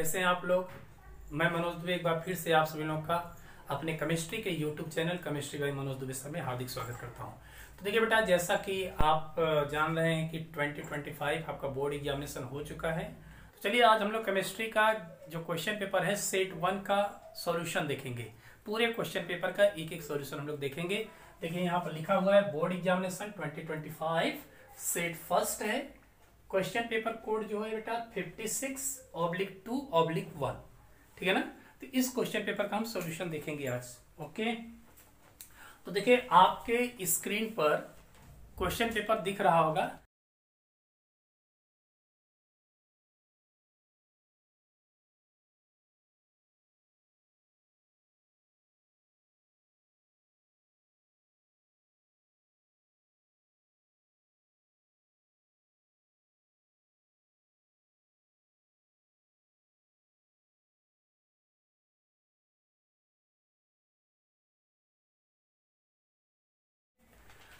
कैसे हैं आप लोग। मैं मनोज दुबे एक बार फिर से आप सभी लोगों का अपने केमिस्ट्री के YouTube channel chemistry bye Manoj Dubey sir में हार्दिक स्वागत करता हूं। तो देखिए बेटा, जैसा कि आप जान रहे हैं कि 2025 आपका बोर्ड एग्जामिनेशन हो चुका है। तो चलिए आज हम लोग केमिस्ट्री का जो क्वेश्चन पेपर है सेट 1 का सॉल्यूशन देखेंगे। पूरे क्वेश्चन पेपर का एक एक सॉल्यूशन हम लोग देखेंगे। देखिए यहाँ पर लिखा हुआ है बोर्ड एग्जामिनेशन 2025 सेट फर्स्ट है। क्वेश्चन पेपर कोड जो है बेटा 56/2/1, ठीक है ना। तो इस क्वेश्चन पेपर का हम सॉल्यूशन देखेंगे आज। ओके, तो देखिए आपके स्क्रीन पर क्वेश्चन पेपर दिख रहा होगा।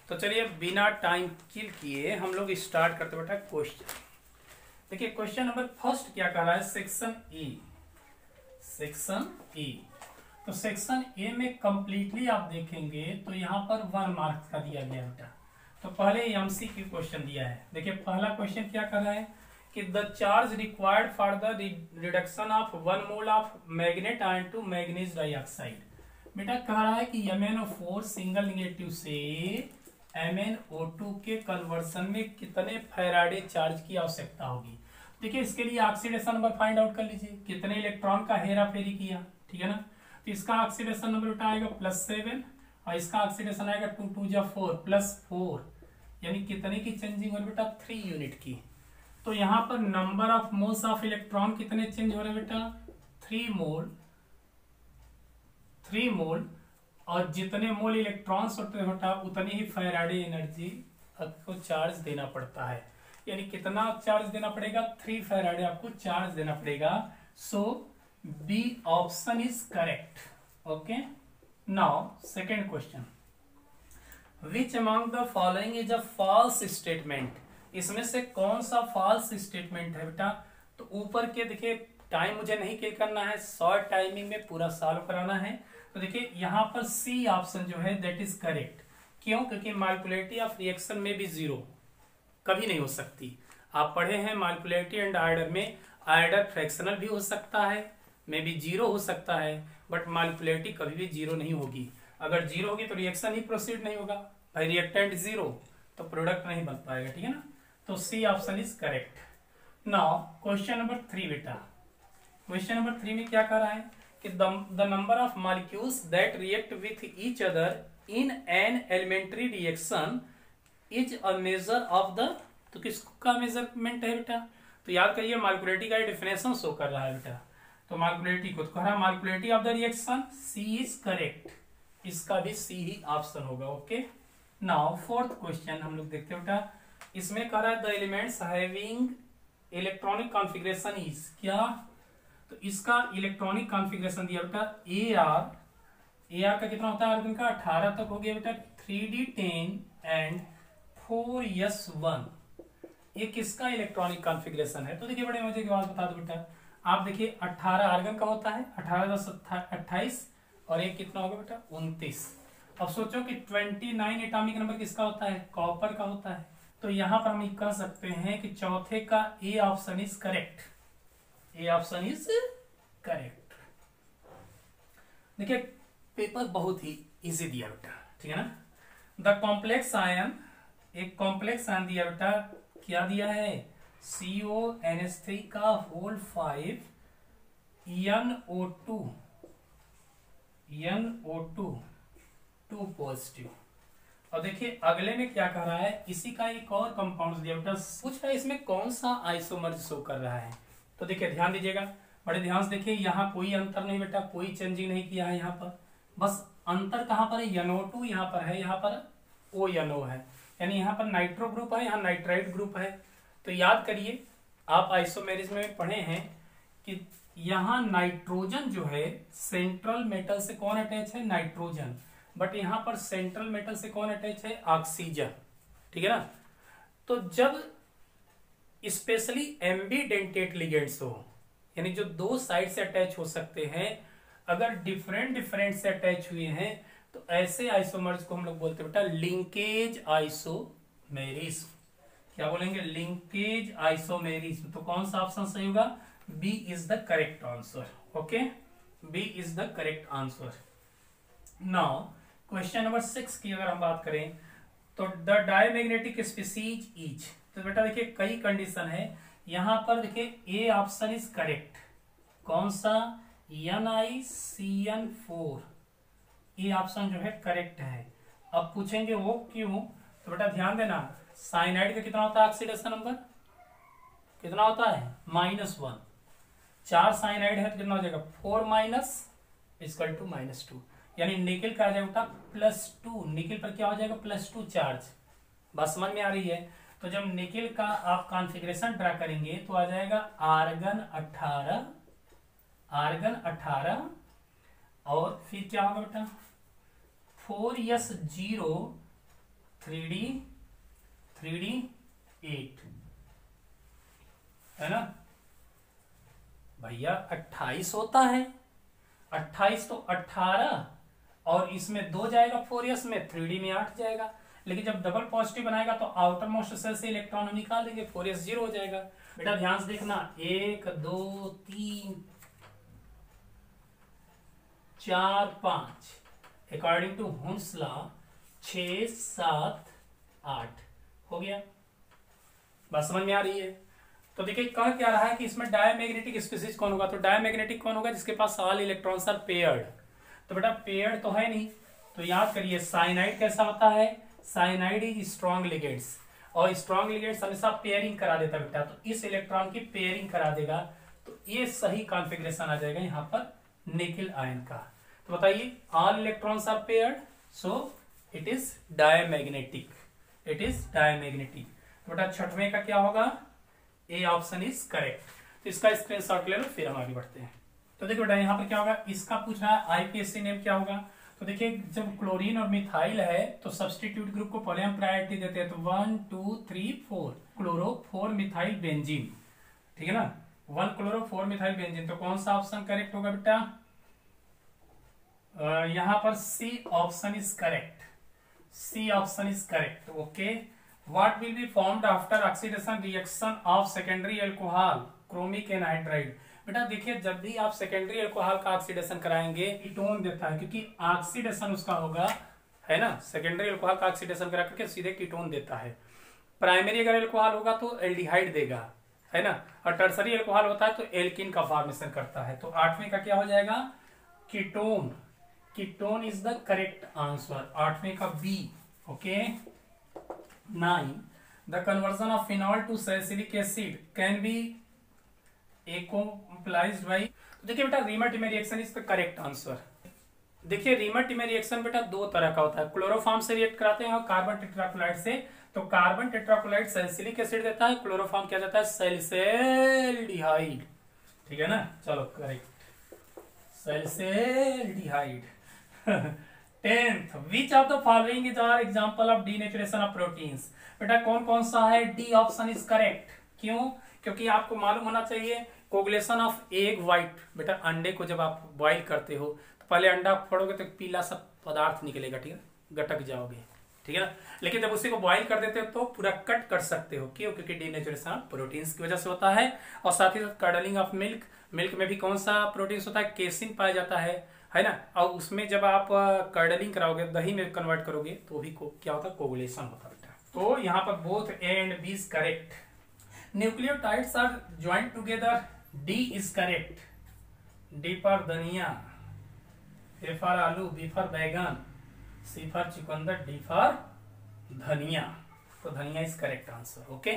तो चलिए बिना टाइम किल किए हम लोग स्टार्ट करते बेटा क्वेश्चन। देखिए क्वेश्चन नंबर फर्स्ट क्या कर रहा है, सेक्शन ए। तो सेक्शन ए में कंप्लीटली आप देखेंगे तो यहाँ पर 1 मार्क्स का दिया गया बेटा। तो पहले एमसीक्यू क्वेश्चन दिया है। देखिए पहला क्वेश्चन क्या कर रहा है कि the charge required for the reduction of 1 mole of magnet ion to manganese dioxide. बेटा कह रहा है कि MnO4 सिंगल निगेटिव से MnO2 के कन्वर्सन में कितने फैराडे चार्ज की आवश्यकता होगी। देखिए इसके लिए ऑक्सीडेशन नंबर फाइंड आउट कर लीजिए, कितने इलेक्ट्रॉन का हेरा फेरी किया, ठीक है ना। तो इसका ऑक्सीडेशन नंबर बेटा आएगा +7 और इसका ऑक्सीडेशन आएगा 2 2 जा 4 +4, यानी कितने की चेंजिंग हो रही बेटा 3 यूनिट की। तो यहाँ पर number of moles of electron कितने चेंज हो रहे बेटा 3 मोल, और जितने मोल इलेक्ट्रॉन्स होते हैं बेटा उतनी ही फैराडे एनर्जी आपको चार्ज देना पड़ता है। यानी कितना चार्ज देना पड़ेगा 3 फैराडे आपको चार्ज देना पड़ेगा। So B option is correct. Okay, now second question, which among the following is a false statement. इसमें से कौन सा फॉल्स स्टेटमेंट है बेटा। तो ऊपर के देखिए टाइम मुझे नहीं किल करना है, शॉर्ट टाइमिंग में पूरा सॉल्व कराना है। तो देखिए यहाँ पर सी ऑप्शन जो है दैट इज करेक्ट। क्यों? क्योंकि मॉलिक्यूलरिटी ऑफ रिएक्शन में भी 0 कभी नहीं हो सकती। आप पढ़े हैं मॉलिक्यूलरिटी एंड आर्डर में, आर्डर फ्रैक्शनल भी हो सकता है, मे बी 0 हो सकता है, बट मॉलिक्यूलरिटी कभी भी 0 नहीं होगी। अगर 0 होगी तो रिएक्शन ही प्रोसीड नहीं होगा भाई, रिएक्टेंट 0 तो प्रोडक्ट नहीं बन पाएगा, ठीक है ना। तो C option is correct. Now question number 3 बेटा, क्वेश्चन नंबर 3 में क्या कर रहा है कि the number of molecules that react with each other in an elementary reaction is a measure of the. तो किसका मेजरमेंट है बेटा। तो याद करिए मॉलिक्यूलरिटी का डेफिनेशन शो कर रहा है बेटा। तो मॉलिक्यूलरिटी को कह रहा है molecularity of the reaction, C is correct. इसका भी सी ही ऑप्शन होगा। ओके, नाउ फोर्थ क्वेश्चन हम लोग देखते हैं बेटा। इसमें कह रहा है the elements having electronic configuration is क्या। तो इसका इलेक्ट्रॉनिक कॉन्फ़िगरेशन दिया बेटा AR का कितना होता है आर्गन का 18 तक हो गया बेटा, 3D10 एंड 4s1। ये किसका इलेक्ट्रॉनिक कॉन्फ़िगरेशन है। तो देखिए बड़े मजे की बात बता दो बेटा, आप देखिए 18 आर्गन का होता है, 18 + 28 और एक कितना होगा बेटा 29। अब सोचो कि 29 एटॉमिक नंबर किसका होता है, कॉपर का होता है। तो यहां पर हम कह सकते हैं कि चौथे का ए option is correct. A option is correct. देखिए पेपर बहुत ही इजी दिया बेटा, ठीक है ना। द कॉम्प्लेक्स आयन, एक कॉम्प्लेक्स आयन दिया बेटा, क्या दिया है CONH3 का होल 5 NO2 2 पॉजिटिव। और देखिए अगले में क्या कर रहा है, इसी का एक और कंपाउंड दिया बेटा, पूछ रहा है इसमें कौन सा आइसोमर्स शो कर रहा है। तो देखिए ध्यान दीजिएगा, बड़े ध्यान से देखिए, यहाँ कोई अंतर नहीं बेटा, कोई चेंजिंग नहीं किया है यहाँ पर। बस अंतर कहाँ पर है, NO2 यहाँ पर है, यहाँ पर ONO है, यानी यहाँ पर नाइट्रो ग्रुप है, यहाँ नाइट्राइट ग्रुप है। तो याद करिए आप आइसोमेरिज में पढ़े हैं कि यहाँ नाइट्रोजन जो है सेंट्रल मेटल से कौन अटैच है, नाइट्रोजन, बट यहाँ पर सेंट्रल मेटल से कौन अटैच है, ऑक्सीजन, ठीक है ना। तो जब स्पेशली एम्बीडेंटेट लिगेंड्स हो, यानी जो दो साइड से अटैच हो सकते हैं, अगर डिफरेंट डिफरेंट से अटैच हुए हैं तो ऐसे आइसोमर्स को हम लोग बोलते हैं बेटा लिंकेज आइसोमेरिज्म। क्या बोलेंगे? Linkage isomerism. तो कौन सा ऑप्शन सही होगा? B is the correct answer. Okay, B is the correct answer. Now question number 6 की अगर हम बात करें तो द डायमैग्नेटिक स्पीसीज इच, तो बेटा देखिए कई कंडीशन है यहां पर। देखिए ए ऑप्शन इज करेक्ट। कौन सा? NiCN4 ये ऑप्शन जो है करेक्ट है। अब पूछेंगे वो क्यों, तो बेटा ध्यान देना, साइनाइड का कितना होता है ऑक्सीडेशन नंबर? कितना होता है? -1। 4 साइनाइड है तो कितना हो जाएगा? 4 माइनस इक्वल टू -2, यानी निकिल का आ जाएगा +2। निकिल पर क्या हो जाएगा? +2 चार्ज। बात समझ में आ रही है? तो जब निकिल का आप कॉन्फ़िगरेशन ड्रा करेंगे तो आ जाएगा आर्गन 18 और फिर क्या होगा बेटा? 4s0 3d8 है ना भैया? 28 होता है। 28 तो 18 और इसमें 2 जाएगा 4s में, 3d में 8 जाएगा। लेकिन जब डबल पॉजिटिव बनाएगा तो आउटर मोस्ट सेल से इलेक्ट्रॉन हम निकाल देंगे, 4s 0 हो जाएगा। बेटा ध्यान से देखना, 1 2 3 4 5 अकॉर्डिंग टू हुन्स लॉ 6 7 8 हो गया। बात समझ में आ रही है? तो देखिए कह क्या रहा है कि इसमें डायमैग्नेटिक स्पीसीज कौन होगा? तो डायमैग्नेटिक कौन होगा? जिसके पास ऑल इलेक्ट्रॉन्स आर पेयर्ड। तो बेटा पेयर्ड तो है नहीं, तो याद करिए साइनाइड कैसा होता है? साइनाइड इज स्ट्रॉन्ग लिगेंड्स, और स्ट्रॉन्ग लिगेंड्स हमेशा पेयरिंग करा देता है बेटा। तो इस इलेक्ट्रॉन की पेयरिंग करा देगा, तो ये सही कॉन्फ़िगरेशन आ जाएगा यहाँ पर निकिल आयन का। तो बताइए all electrons are paired, so it is diamagnetic. It is diamagnetic. तो बेटा छठवें का क्या होगा? A option is correct. तो इसका स्क्रीनशॉट ले लो, फिर हम आगे बढ़ते हैं। तो देखो बेटा यहाँ पर क्या होगा? इसका पूछ रहा है आईपीएससी नेम क्या होगा। तो देखिए जब क्लोरीन और मिथाइल है तो सब्स्टिट्यूट ग्रुप को पहले हम प्रायोरिटी देते हैं। तो 1 2 3 4 क्लोरो 4 मिथाइल बेंजीन, ठीक है ना? 1 क्लोरो 4 मिथाइल बेंजीन। तो कौन सा ऑप्शन करेक्ट होगा बेटा? यहाँ पर C option is correct. C option is correct. Okay, what will be formed after oxidation reaction of secondary alcohol chromic anhydride. बेटा देखिए जब भी आप सेकेंडरी अल्कोहल का ऑक्सीडेशन कराएंगे कीटोन देता है, क्योंकि ऑक्सीडेशन उसका होगा, है ना? सेकेंडरी अल्कोहल का ऑक्सीडेशन करा करके सीधे कीटोन देता है। प्राइमरी अगर अल्कोहल होगा तो एल्डिहाइड देगा, है ना? और टर्सरी अल्कोहल होता है तो एल्किन का फॉर्मेशन करता है। तो 8वें का क्या हो जाएगा? Ketone. Ketone is the correct answer, 8वें का B. Okay, 9 the conversion of phenol to salicylic acid can be accomplished by. देखिए बेटा Reimer Tiemann reaction is the correct answer. देखिए रीमा-टिमे रिएक्शन बेटा 2 तरह का होता है, क्लोरोफॉर्म से रिएक्ट कराते हैं और कार्बन टेट्राक्लोराइड से। तो कार्बन टेट्राक्लोराइड सैलिसिलिक एसिड देता है, क्लोरोफॉर्म क्या देता है? सैलिसिल्डिहाइड, ठीक है ना? चलो correct, salicylaldehyde. 10th which of the following is are example of denaturation of proteins. बेटा कौन कौन सा है? D option is correct. क्यों? क्योंकि आपको मालूम होना चाहिए कोगुलेशन ऑफ एग व्हाइट। बेटा अंडे को जब आप बॉईल करते हो तो पहले अंडा फोड़ोगे तो पीला सा पदार्थ निकलेगा, ठीक है? गटक जाओगे, ठीक है ना? लेकिन जब उसी को बॉईल कर देते हो तो पूरा कट कर सकते हो। क्यों? क्योंकि डीनेचुरेशन ऑफ प्रोटीन्स की वजह से होता है। और साथ ही साथ कर्डलिंग ऑफ मिल्क, मिल्क में भी कौन सा प्रोटीन्स होता है? केसिन पाया जाता है ना? और उसमें जब आप कर्डलिंग कराओगे, दही में कन्वर्ट करोगे तो भी क्या होता है? कोगुलेशन होता है बेटा। तो यहाँ पर both A and B is correct. Nucleotides are joint together, D is correct. D for dhania, A for aloo, B for baingan, C for chukandar, D for dhania. तो धनिया इज करेक्ट आंसर। ओके,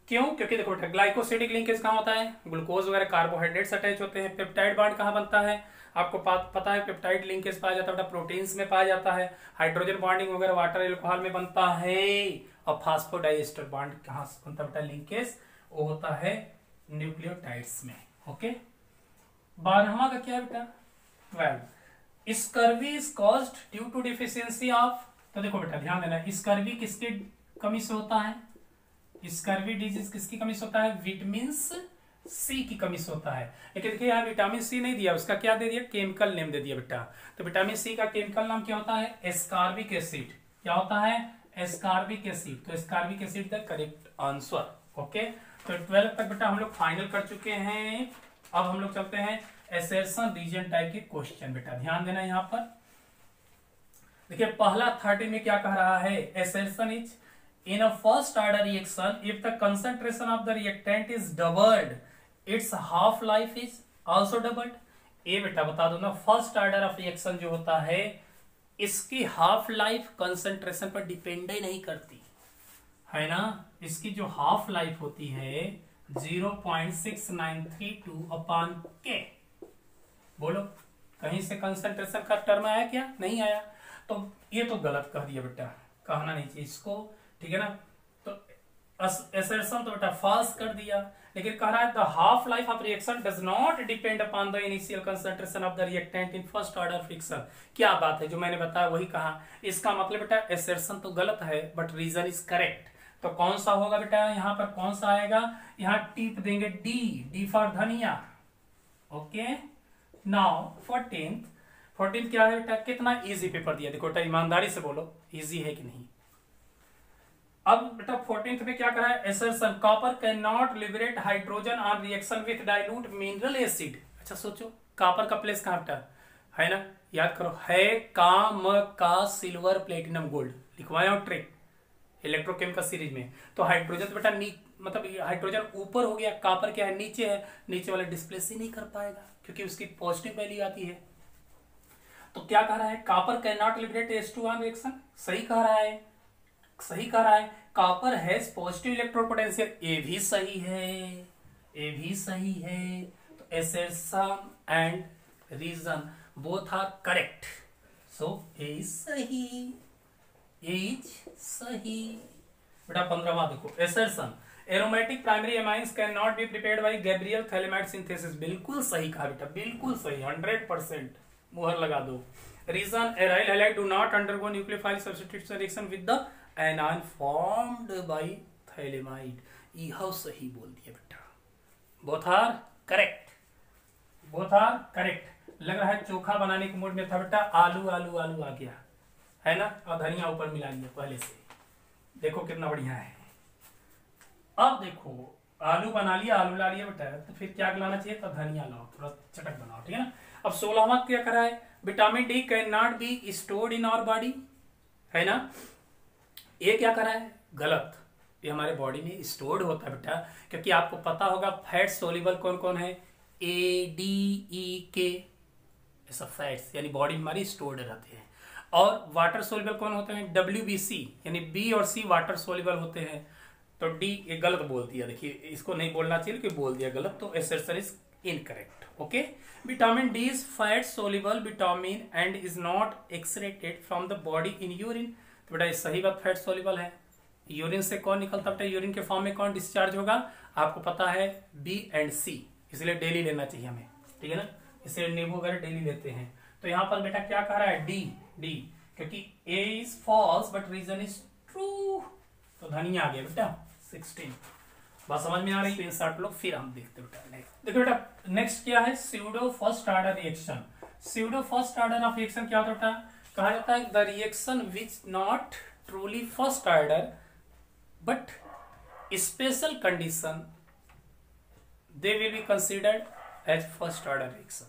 क्यों? क्योंकि देखो बेटा ग्लाइकोसिडिक लिंकेज कहाँ होता है? ग्लूकोज वगैरह कार्बोहाइड्रेट्स अटैच होते हैं। पेप्टाइड बॉन्ड कहाँ बनता है? आपको पता है पेप्टाइड लिंकेज पाया जाता है बेटा प्रोटीन्स में पाया जाता है। हाइड्रोजन बॉन्डिंग वगैरह वाटर अल्कोहल में बनता है। और फास्फोडाइएस्टर बॉन्ड कहाँ बनता है बेटा? लिंकेज वो होता है न्यूक्लियोटाइड्स में। ओके, 12वां का क्या है बेटा? 12 scurvy is caused due to deficiency of. तो देखो बेटा ध्यान देना, स्कर्वी किसकी कमी से होता है? स्कर्वी डिजीज किसकी कमी से होता है? विटामिन सी की कमी से होता है। लेकिन देखिए यहाँ विटामिन सी नहीं दिया, उसका क्या दे दिया, केमिकल नेम दे दिया बेटा। तो विटामिन सी का केमिकल नाम क्या होता है, एस्कॉर्बिक एसिड। क्या होता है, एस्कॉर्बिक एसिड। तो ascorbic acid the correct answer. Okay, तो 12 तक बेटा हम लोग फाइनल कर चुके हैं। अब हम लोग चलते हैं एसर्शन रीजन टाइप के क्वेश्चन। बेटा ध्यान देना यहाँ पर, देखिए पहला 30 में क्या कह रहा है, assertion is in a first order reaction if the concentration of the reactant is doubled it's half life is also doubled. ये बेटा बता दो ना, फर्स्ट ऑर्डर ऑफ रिएक्शन जो होता है इसकी हाफ लाइफ कंसंट्रेशन पर डिपेंड ही नहीं करती है ना। इसकी जो हाफ लाइफ होती है 0.6932 अपॉन के। बोलो कहीं से कंसंट्रेशन का टर्म आया क्या, नहीं आया। तो ये तो गलत कह दिया बेटा, कहना नहीं चाहिए इसको, ठीक है ना। तो असर्शन तो बेटा फॉल्स कर दिया। लेकिन कह रहा है the half life of reaction does not depend upon the initial concentration of the reactant in first order friction. क्या बात है, जो मैंने बताया वही कहा। इसका मतलब बेटा असर्शन तो गलत है बट रीजन इज करेक्ट। तो कौन सा होगा बेटा, यहाँ पर कौन सा आएगा, यहाँ टिप देंगे डी फॉर धनिया। ओके, नाउ 14th क्या है बेटा, कितना इजी पेपर दिया, देखो बेटा ईमानदारी से बोलो इजी है कि नहीं। अब बेटा 14th में क्या करा है, assertion copper can not liberate hydrogen on reaction with dilute mineral acid. अच्छा सोचो, कॉपर का प्लेस कहां बेटा है ना, याद करो, है काम का सिल्वर प्लेटिनम गोल्ड, लिखवाया और ट्रिक इलेक्ट्रोकेमिकल सीरीज में। तो हाइड्रोजन तो बेटा मतलब हाइड्रोजन ऊपर हो गया, कॉपर क्या है नीचे है, नीचे वाला डिस्प्लेस ही नहीं कर पाएगा क्योंकि उसकी पॉजिटिव वैल्यू आती है। तो क्या कह रहा है, copper can not liberate H2 on reaction, सही कह रहा है, सही कह रहा है। Copper has positive electrode potential, ये भी सही है, ये भी सही है। तो assertion and reason both are correct, so A is सही, ए इज सही। बेटा 15वां देखो, assertion aromatic primary amines can not be prepared by Gabriel phthalimide synthesis, बिल्कुल सही कहा बेटा, बिल्कुल सही, 100% मुहर लगा दो। Reason aryl halide do not undergo nucleophile substitution reaction with the anion formed by phthalimide, यह सही बोल दिया बेटा। Both are correct, both are correct. लग रहा है चोखा बनाने के मूड में था बेटा, आलू आलू आलू आ गया है ना, और धनिया ऊपर मिला लिया पहले से, देखो कितना बढ़िया है। अब देखो आलू बना लिया, आलू ला लिया बेटा, तो फिर क्या लाना चाहिए, तो धनिया लाओ, थोड़ा चटक बनाओ, ठीक है ना। अब 16वां क्या करा है, vitamin D can not be stored in our body, है ना। ये क्या करा है, गलत, ये हमारे बॉडी में स्टोर्ड होता है बेटा, क्योंकि आपको पता होगा फैट सोल्यूबल कौन कौन है, ADEK, ऐसा फैट्स यानी बॉडी में हमारी स्टोर्ड रहते हैं। और वाटर सोल्यूबल कौन होते हैं, WBC, यानी B और C वाटर सोल्यूबल होते हैं। तो डी ये गलत बोल दिया, देखिए इसको नहीं बोलना चाहिए लेकिन बोल दिया गलत, तो assertion is incorrect. Okay, vitamin D is fat soluble vitamin and is not excreted from the body in urine. तो बेटा सही बात, फैट सोल्यूबल है। यूरिन से कौन निकलता बेटा, यूरिन के फॉर्म में कौन डिस्चार्ज होगा, आपको पता है B and C, इसलिए डेली लेना चाहिए हमें, ठीक है ना, इसलिए नींबू वगैरह डेली लेते हैं। तो यहाँ पर बेटा क्या कह रहा है, डी, क्योंकि A is false but reason is true, तो धनिया आ गया बेटा 16। बात समझ में आ रही, स्क्रीनशॉट लो, फिर हम देखते बेटा। देखो बेटा नेक्स्ट क्या है, pseudo first order reaction. Pseudo first order of reaction क्या होता है, कहा जाता है the reaction which not truly first order but special condition they will be considered as first order reaction.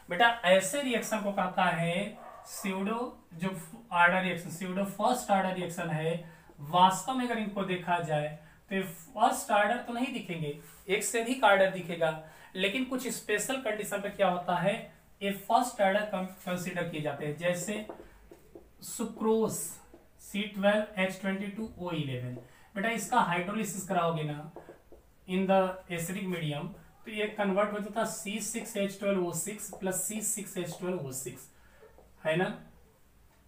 बेटा ऐसे रिएक्शन को कहता है स्यूडो, जो order reaction pseudo first order reaction है। वास्तव में अगर इनको देखा जाए तो फर्स्ट ऑर्डर तो नहीं दिखेंगे, एक से अधिक ऑर्डर दिखेगा, लेकिन कुछ स्पेशल कंडीशन पे क्या होता है, ये फर्स्ट ऑर्डर कंसीडर किए जाते हैं। जैसे सुक्रोज C12H22O11, बेटा इसका हाइड्रोलिसिस कराओगे ना इन द एसिडिक मीडियम, तो ये कन्वर्ट हो जाता है C6H12O6 प्लस C6H12O6, है ना,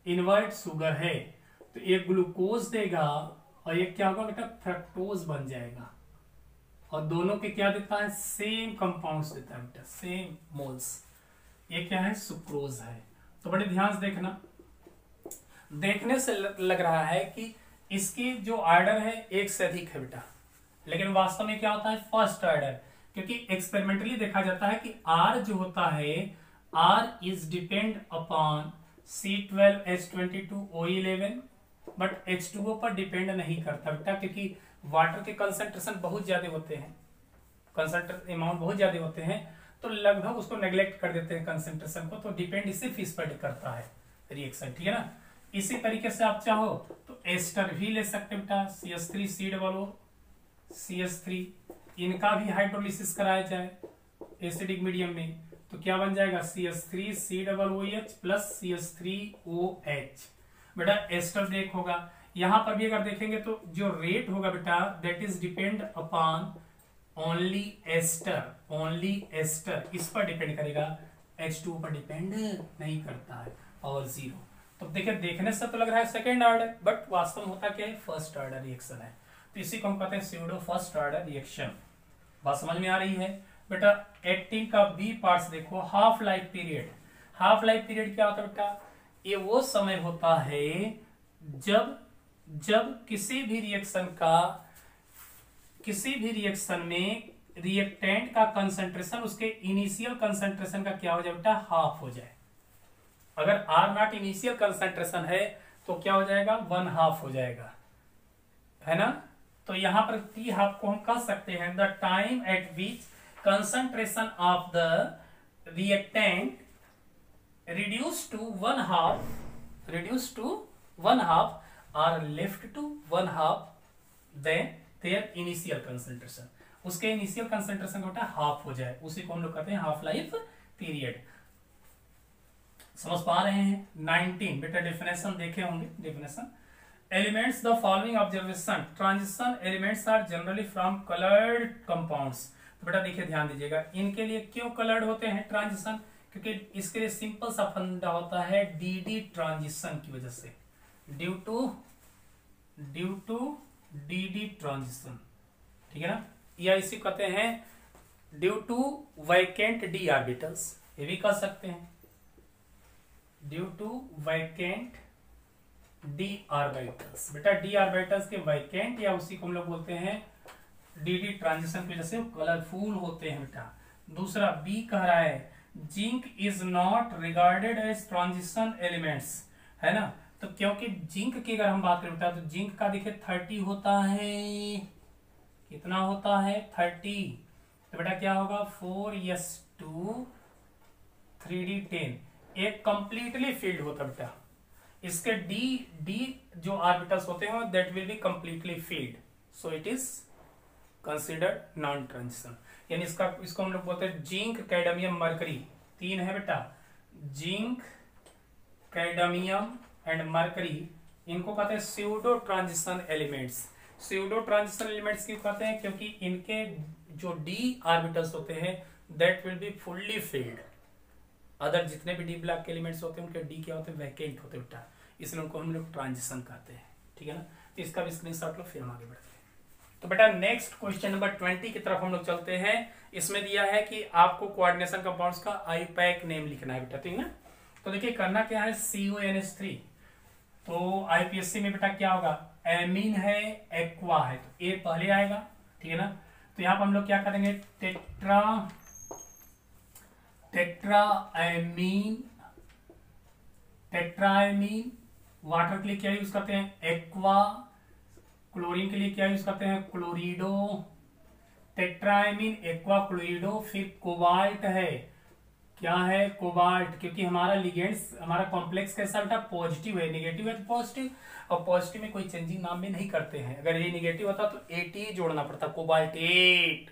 इनवर्ट शुगर है, तो ये ग्लूकोज देगा और ये क्या होगा बेटा, फ्रक्टोज बन जाएगा, और दोनों के क्या देता है, सेम कंपाउंड्स देता है बेटा, सेम मोल्स। ये क्या है, सुक्रोज है। तो बड़े ध्यान से देखना, देखने से लग रहा है कि इसकी जो ऑर्डर है एक से अधिक है बेटा, लेकिन वास्तव में क्या होता है फर्स्ट ऑर्डर, क्योंकि एक्सपेरिमेंटली देखा जाता है कि R जो होता है R is depend upon C12H22O11 but H2O पर डिपेंड नहीं करता बेटा, क्योंकि वाटर के कंसंट्रेशन बहुत ज्यादा होते हैं, कंसंट्रेशन अमाउंट बहुत ज्यादा होते हैं, तो लगभग उसको नेग्लेक्ट कर देते हैं कंसंट्रेशन को, तो डिपेंड सिर्फ इस पर करता है रिएक्शन, ठीक है ना। इसी तरीके से आप चाहो तो एस्टर भी ले सकते हैं बेटा, CH3COO CH3, इनका भी हाइड्रोलिसिस कराया जाए एसिडिक मीडियम में, तो क्या बन जाएगा CH3COOH प्लस CH3OH। बेटा एस्टर देख होगा, यहां पर भी अगर देखेंगे तो जो रेट होगा बेटा that is depend upon only ester, इस पर डिपेंड करेगा, H2 पर डिपेंड नहीं करता है, और 0। तो देखिए देखने से तो लग रहा है सेकेंड ऑर्डर, बट वास्तव में होता क्या है, फर्स्ट ऑर्डर रिएक्शन है, तो इसी को हम कहते हैं स्यूडो फर्स्ट ऑर्डर रिएक्शन। बात समझ में आ रही है बेटा। 18 का बी पार्ट्स देखो, half life period. Half life period क्या होता है बेटा, ये वो समय होता है जब किसी भी रिएक्शन में रिएक्टेंट का कंसंट्रेशन उसके इनिशियल कंसंट्रेशन का क्या हो जाए बेटा, हाफ हो जाए। अगर R0 इनिशियल कंसंट्रेशन है तो क्या हो जाएगा, 1/2 हो जाएगा, है ना। तो यहां पर T हाफ को हम कह सकते हैं the time eight which concentration of the reactant reduced to one half are left to 1/2 then their initial concentration, उसके इनिशियल कंसंट्रेशन का बेटा हाफ हो जाए, उसी को हम लोग कहते हैं हाफ लाइफ पीरियड। समझ पा रहे हैं। 19 बेटा डेफिनेशन देखे होंगे, definition elements the following observation, transition elements are generally from coloured compounds. तो बेटा देखिए ध्यान दीजिएगा, इनके लिए क्यों कलर्ड होते हैं ट्रांजिशन, क्योंकि इसके लिए सिंपल सा फंडा होता है डी ट्रांजिशन की वजह से, ड्यू टू डी ट्रांजिशन, ठीक है ना, या इसी कहते हैं due to vacant D orbitals, ये भी कह सकते हैं due to vacant D orbitals. बेटा डी ऑर्बिटल्स के वैकेंट या उसी को हम लोग बोलते हैं डी ट्रांजिशन की वजह से कलरफुल होते हैं बेटा। दूसरा बी कह रहा है zinc is not regarded as transition elements, है ना, तो क्योंकि जिंक की अगर हम बात करें बेटा तो जिंक का देखिए 30 होता है, कितना होता है 30, तो बेटा क्या होगा 4s2 3d10, एक कंप्लीटली फील्ड होता है बेटा, इसके डी जो ऑर्बिटल्स होते हैं that will be completely field, so it is considered non transition. यानी इसको हम लोग बोलते हैं जिंक कैडमियम मरकरी, 3 है बेटा, जिंक कैडमियम एंड मरकरी, इनको कहते हैं pseudo transition elements. Pseudo transition elements क्यों कहते हैं, क्योंकि इनके जो डी ऑर्बिटल्स होते हैं that will be fully field, other जितने भी डी ब्लॉक के एलिमेंट्स होते हैं उनके डी क्या होते हैं, वैकेंट होते हैं बेटा, इसलिए उनको हम लोग ट्रांजिशन कहते हैं, ठीक है ना। तो इसका भी स्क्रीनशॉट लो, फिर हम आगे बढ़ते हैं। तो बेटा नेक्स्ट क्वेश्चन नंबर 20 की तरफ हम लोग चलते हैं। इसमें दिया है कि आपको कोऑर्डिनेशन कंपाउंड्स का आईपैक नेम लिखना है बेटा, ठीक है ना। तो देखिए करना क्या है, CONH3, तो आईपीएससी में बेटा क्या होगा, एमीन है एक्वा है, तो ए पहले आएगा, ठीक है ना। तो यहाँ पर हम लोग क्या करेंगे, टेट्राएमीन, वाटर के लिए क्या यूज करते हैं, एक्वा, क्लोरीन के लिए क्या यूज करते हैं, क्लोरिडो, टेट्राएमीन एक्वा क्लोरिडो। फिर कोबाल्ट है, क्या है कोबाल्ट, क्योंकि हमारा लिगेंड्स हमारा कॉम्प्लेक्स कैसा बेटा पॉजिटिव है, नेगेटिव है तो पॉजिटिव, और पॉजिटिव में कोई चेंजिंग नाम में नहीं करते हैं, अगर ये नेगेटिव होता तो 8 जोड़ना पड़ता, कोबाल्ट 8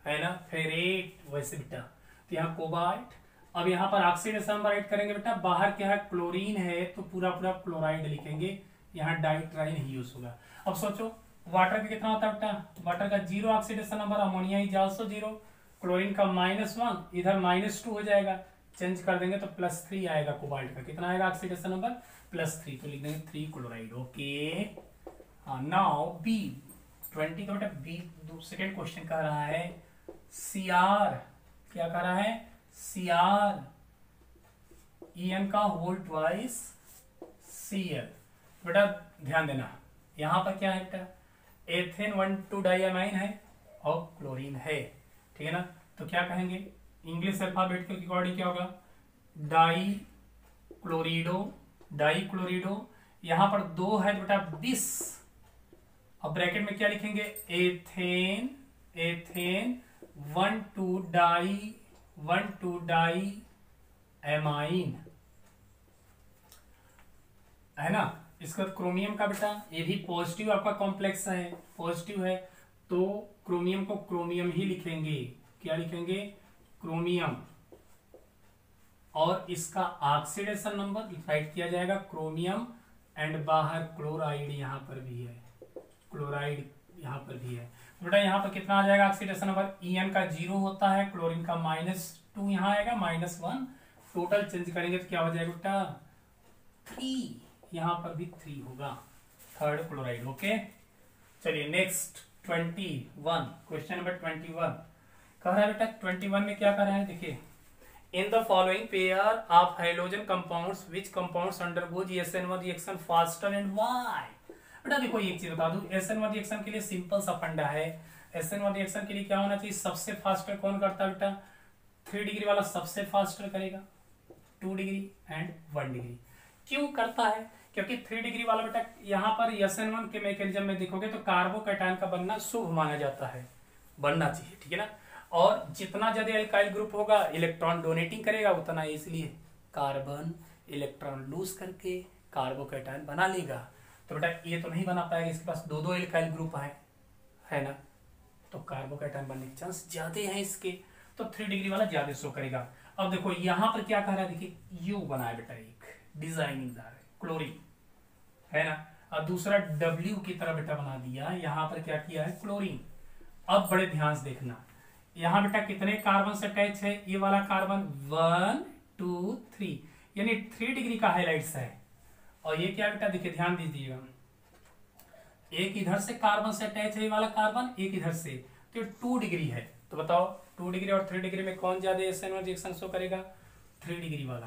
है ना, फेरेट वैसे बेटा, तो यहाँ कोबाल्ट। अब यहाँ पर ऑक्सीडेशन हम राइट करेंगे बेटा, बाहर क्या है क्लोरीन है तो पूरा क्लोराइड लिखेंगे, यहाँ डाइट्राइन ही यूज होगा। अब सोचो वाटर का कितना होता है बेटा, वाटर का 0 oxidation number, ammonia is also 0, chlorine का -1, इधर -2 हो जाएगा, चेंज कर देंगे तो +3 आएगा, कोबाल्ट का कितना आएगा ऑक्सीडेशन नंबर +3, तो लिख देंगे 3 क्लोराइड, ओके। हाँ नाउ बी 20 का बेटा बी सेकेंड क्वेश्चन कह रहा है Cr, क्या कह रहा है Cr, En का होल ट्वाइस Cl। बेटा ध्यान देना यहाँ पर क्या है बेटा, एथेन 1,2 डाइअमाइन है और क्लोरीन है, ठीक है ना। तो क्या कहेंगे, इंग्लिश अल्फाबेट के अकॉर्डिंग क्या होगा, डाई क्लोरिडो, यहां पर 2 है बेटा बिस, अब ब्रैकेट में क्या लिखेंगे, एथेन 1 2 डाई एमाइन, है ना। इसका क्रोमियम का बेटा ये भी पॉजिटिव आपका कॉम्प्लेक्स है, पॉजिटिव है, तो क्रोमियम को क्रोमियम ही लिखेंगे, क्या लिखेंगे, क्रोमियम, और इसका ऑक्सीडेशन नंबर राइट किया जाएगा क्रोमियम, एंड बाहर क्लोराइड यहां पर भी है, क्लोराइड यहां पर भी है। बेटा यहां पर कितना आ जाएगा ऑक्सीडेशन नंबर, En का 0 होता है, क्लोरीन का -2 यहां आएगा, -1, टोटल चेंज करेंगे तो क्या हो जाएगा बेटा 3, यहां पर भी 3 होगा, थर्ड क्लोराइड। ओके, चलिए नेक्स्ट 21, क्वेश्चन नंबर 21 कह रहा है बेटा, 21 में क्या कर रहा है, देखिए, in the following pair of hydrogen compounds which compounds undergoes SN1 reaction faster and why. बेटा देखो एक चीज बता दूं, SN1 रिएक्शन के लिए सिंपल सा फंडा है, SN1 रिएक्शन के लिए क्या होना चाहिए, सबसे फास्टर कौन करता है बेटा, 3 डिग्री वाला सबसे फास्टर करेगा, 2 डिग्री एंड 1 डिग्री। क्यों करता है, क्योंकि 3 डिग्री वाला बेटा यहाँ पर SN1 के मैकेनिज्म में देखोगे तो कार्बोकैटायन का बनना शुभ माना जाता है, बनना चाहिए, ठीक है ना। और जितना ज्यादा एल्काइल ग्रुप होगा इलेक्ट्रॉन डोनेटिंग करेगा उतना, इसलिए कार्बन इलेक्ट्रॉन लूज करके कार्बोकैटायन बना लेगा। तो बेटा ये तो नहीं बना पाएगा, इसके पास 2 एल्काइल ग्रुप है ना, तो कार्बोकैटायन बनने के चांस ज्यादा है इसके, तो 3 डिग्री वाला ज्यादा शो करेगा। अब देखो यहां पर क्या कह रहा है, देखिए यू बना है बेटा, एक डिजाइनिंग दार है, क्लोरीन है ना, और दूसरा W की तरह बेटा बना दिया, यहां पर क्या किया है, क्लोरीन। अब बड़े ध्यान से देखना, यहां बेटा कितने कार्बन से अटैच है, ये वाला कार्बन 1 2 3, यानी 3 डिग्री का हाइलाइट्स है, और ये क्या बेटा देखिए ध्यान दीजिएगा, एक इधर से कार्बन से अटैच है ये वाला कार्बन, एक इधर से, तो 2 डिग्री है। तो बताओ 2 डिग्री और 3 डिग्री में कौन ज्यादा SN1 रिएक्शन शो करेगा, 3 डिग्री वाला,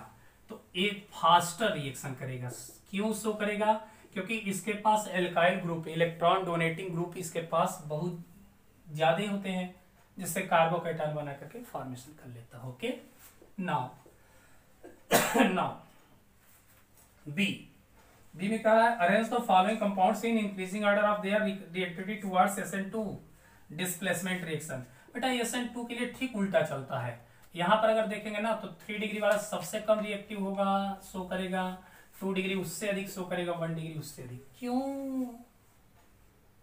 तो एक फास्टर रिएक्शन करेगा। क्यों शो करेगा, क्योंकि इसके पास alkyl group, electron donating group इसके पास बहुत ज्यादा होते हैं, जिससे कार्बोकैटायन बना करके फॉर्मेशन कर लेता है। ओके, नाउ बी में कहा है, arrange the following compounds in increasing order of there reactivity towards SN2 displacement reaction. बेटा SN2 के लिए ठीक उल्टा चलता है, यहां पर अगर देखेंगे ना तो 3 डिग्री वाला सबसे कम रिएक्टिव होगा, शो करेगा, 2 डिग्री उससे अधिक शो करेगा, 1 डिग्री उससे अधिक। क्यों,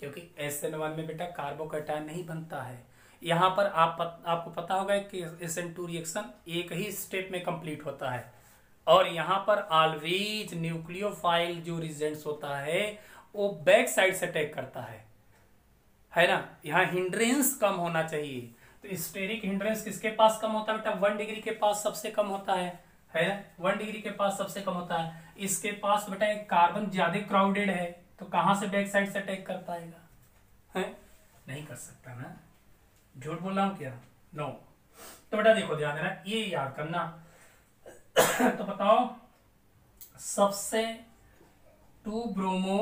क्योंकि SN1 में बेटा कार्बोकैटायन नहीं बनता है। यहां पर आपको पता होगा कि SN2 रिएक्शन एक ही स्टेप में कंप्लीट होता है, और यहां पर ऑलवेज न्यूक्लियोफाइल जो रिजेंट्स होता है वो बैक साइड से अटैक करता है ना। यहाँ हिंड्रेंस कम होना चाहिए, तो स्टेरिक हिंड्रेंस किसके पास कम होता है बेटा, 1 डिग्री के पास सबसे कम होता है ना, 1 डिग्री के पास सबसे कम होता है। इसके पास बेटा एक कार्बन ज्यादा क्राउडेड है, तो कहां से बैक साइड से अटैक कर पाएगा, है नहीं कर सकता ना, झूठ बोल रहा हूं क्या, नो। तो बेटा देखो ध्यान देना, ये याद करना तो बताओ सबसे 2 ब्रोमो,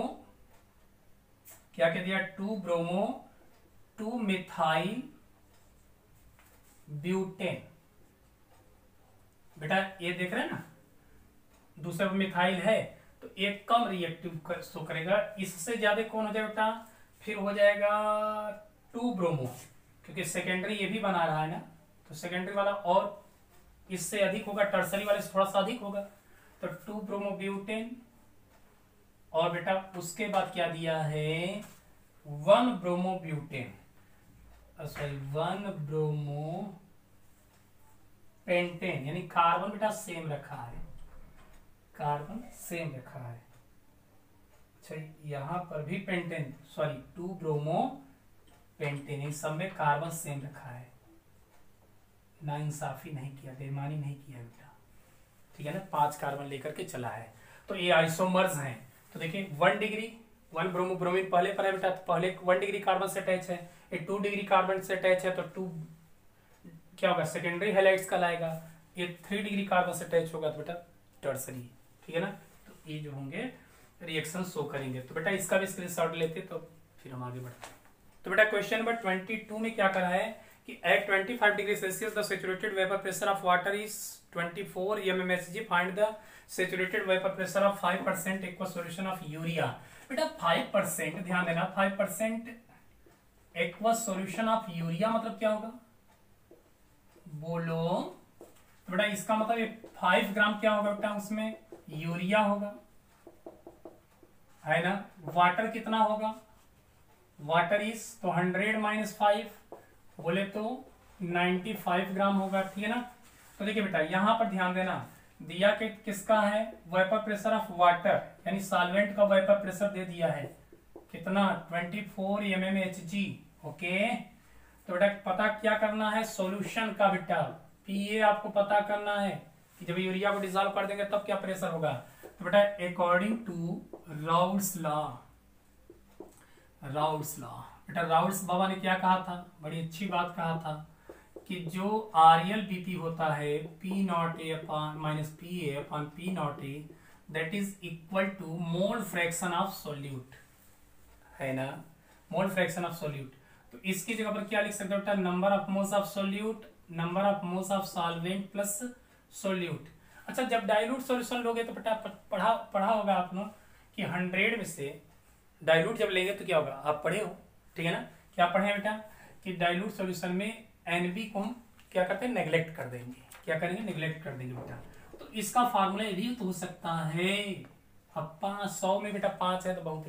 क्या कह दिया, 2 ब्रोमो 2 मिथाइल ब्यूटेन, बेटा ये देख रहे हैं ना, दूसरा मिथाइल है तो एक कम रिएक्टिव शो करेगा, इससे ज्यादा कौन हो जाएगा बेटा, फिर हो जाएगा 2 ब्रोमो, क्योंकि सेकेंडरी ये भी बना रहा है ना, तो सेकेंडरी वाला और इससे अधिक होगा, टर्सरी वाले से थोड़ा सा अधिक होगा, तो 2 ब्रोमो ब्यूटेन, और बेटा उसके बाद क्या दिया है, 1 bromo butane, sorry 1 bromo pentane, यानी कार्बन बेटा सेम रखा है, कार्बन सेम रखा है। अच्छा यहां पर भी पेंटेन, सॉरी 2 ब्रोमो पेंटेन, इन सब में कार्बन सेम रखा है, ना इंसाफी नहीं किया, बेईमानी नहीं किया बेटा, ठीक है ना, 5 कार्बन लेकर के चला है। तो ये आइसोमर्स हैं, तो देखिए 1 डिग्री 1 ब्रोमो ब्रोमीन पहले पर है बेटा, तो पहले 1 डिग्री कार्बन से अटैच है, ये 2 डिग्री कार्बन से अटैच है, तो 2 क्या होगा, सेकेंडरी हाइलाइट्स कहलाएगा, ये 3 डिग्री कार्बन से अटैच होगा तो बेटा टर्सरी, ठीक है ना। तो ये जो होंगे रिएक्शन शो करेंगे, तो बेटा इसका भी स्क्रीनशॉट लेते तो फिर हम आगे बढ़ते। तो बेटा क्वेश्चन नंबर 22 में क्या करा है कि at 25 degree Celsius the saturated vapour pressure of water is 24 mmHg, find the saturated vapour pressure of 5% aqua solution of urea. बेटा 5%, ध्यान देना, 5% एक्वा सॉल्यूशन ऑफ यूरिया मतलब क्या होगा बोलो। तो बेटा इसका मतलब 5 ग्राम क्या होगा बेटा, उसमें यूरिया होगा, है ना। वाटर कितना होगा, वाटर इज तो 100 माइनस 5 बोले तो 95 ग्राम होगा, ठीक है ना। तो देखिए बेटा यहां पर ध्यान देना, दिया कि किसका है, वेपर प्रेशर ऑफ वाटर, यानी सॉल्वेंट का वेपर प्रेशर दे दिया है कितना, 24 mmHg। ओके, तो बेटा पता क्या करना है, सॉल्यूशन का बेटा पीए आपको पता करना है कि जब यूरिया को डिसॉल्व कर देंगे तब क्या प्रेशर होगा। तो बेटा according to Raoult's law, Raoult's law, बेटा राउल्ट्स बाबा ने क्या कहा था, बड़ी अच्छी बात कहा था कि जो RLBP होता है P nought A upon minus P A upon P nought A, that is equal to mole fraction of solute, है ना, मोल फ्रैक्शन ऑफ सोल्यूट। तो इसकी जगह पर क्या लिख सकते हो बेटा, number of moles of solute, number of moles of solvent plus solute. अच्छा जब डाइल्यूट सॉल्यूशन लोगे तो बेटा पढ़ा होगा आप लोग कि 100 में से डाइल्यूट जब लेंगे तो क्या होगा, आप पढ़े हो, ठीक है ना। क्या पढ़े बेटा कि डाइल्यूट सॉल्यूशन में NB को हम क्या करते हैं, नेग्लेक्ट कर देंगे, क्या करेंगे, नेग्लेक्ट कर देंगे बेटा। तो इसका फार्मूला ये भी तो हो सकता है, अब 500 में बेटा 5 है तो बहुत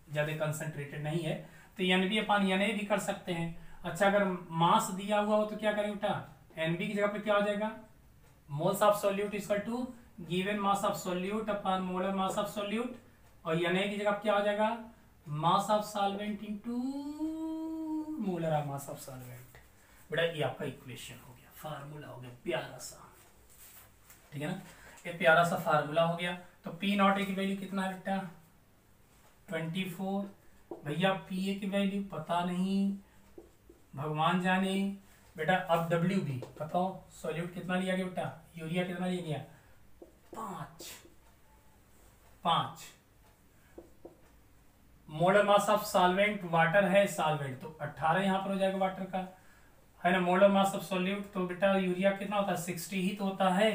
ज्यादा कंसंट्रेटेड नहीं है, तो NB अपॉन NA भी कर सकते हैं। अच्छा अगर मास दिया हुआ हो तो क्या करेंगे बेटा, NB की जगह पे क्या हो जाएगा, moles of solute equal to given mass of solute upon molar mass of solute, और NA की जगह क्या हो जाएगा, mass of solvent into molar mass of solvent. बेटा ये आपका इक्वेशन हो गया, फार्मूला हो गया प्यारा सा, ठीक है ना, ये प्यारा सा फार्मूला हो गया। तो P नॉट ए की वैल्यू कितना है बेटा, 24। भैया पीए की वैल्यू पता नहीं, भगवान जाने। बेटा अब डब्ल्यू भी बताओ, सॉल्यूट कितना लिया गया बेटा, यूरिया कितना लिया गया, 5। Molar mass of solvent, water है सॉल्वेंट तो 18 यहां पर हो जाएगा वाटर का, है ना। मोलर मास ऑफ सॉल्यूट तो बेटा यूरिया कितना होता है, 60 ही तो होता है।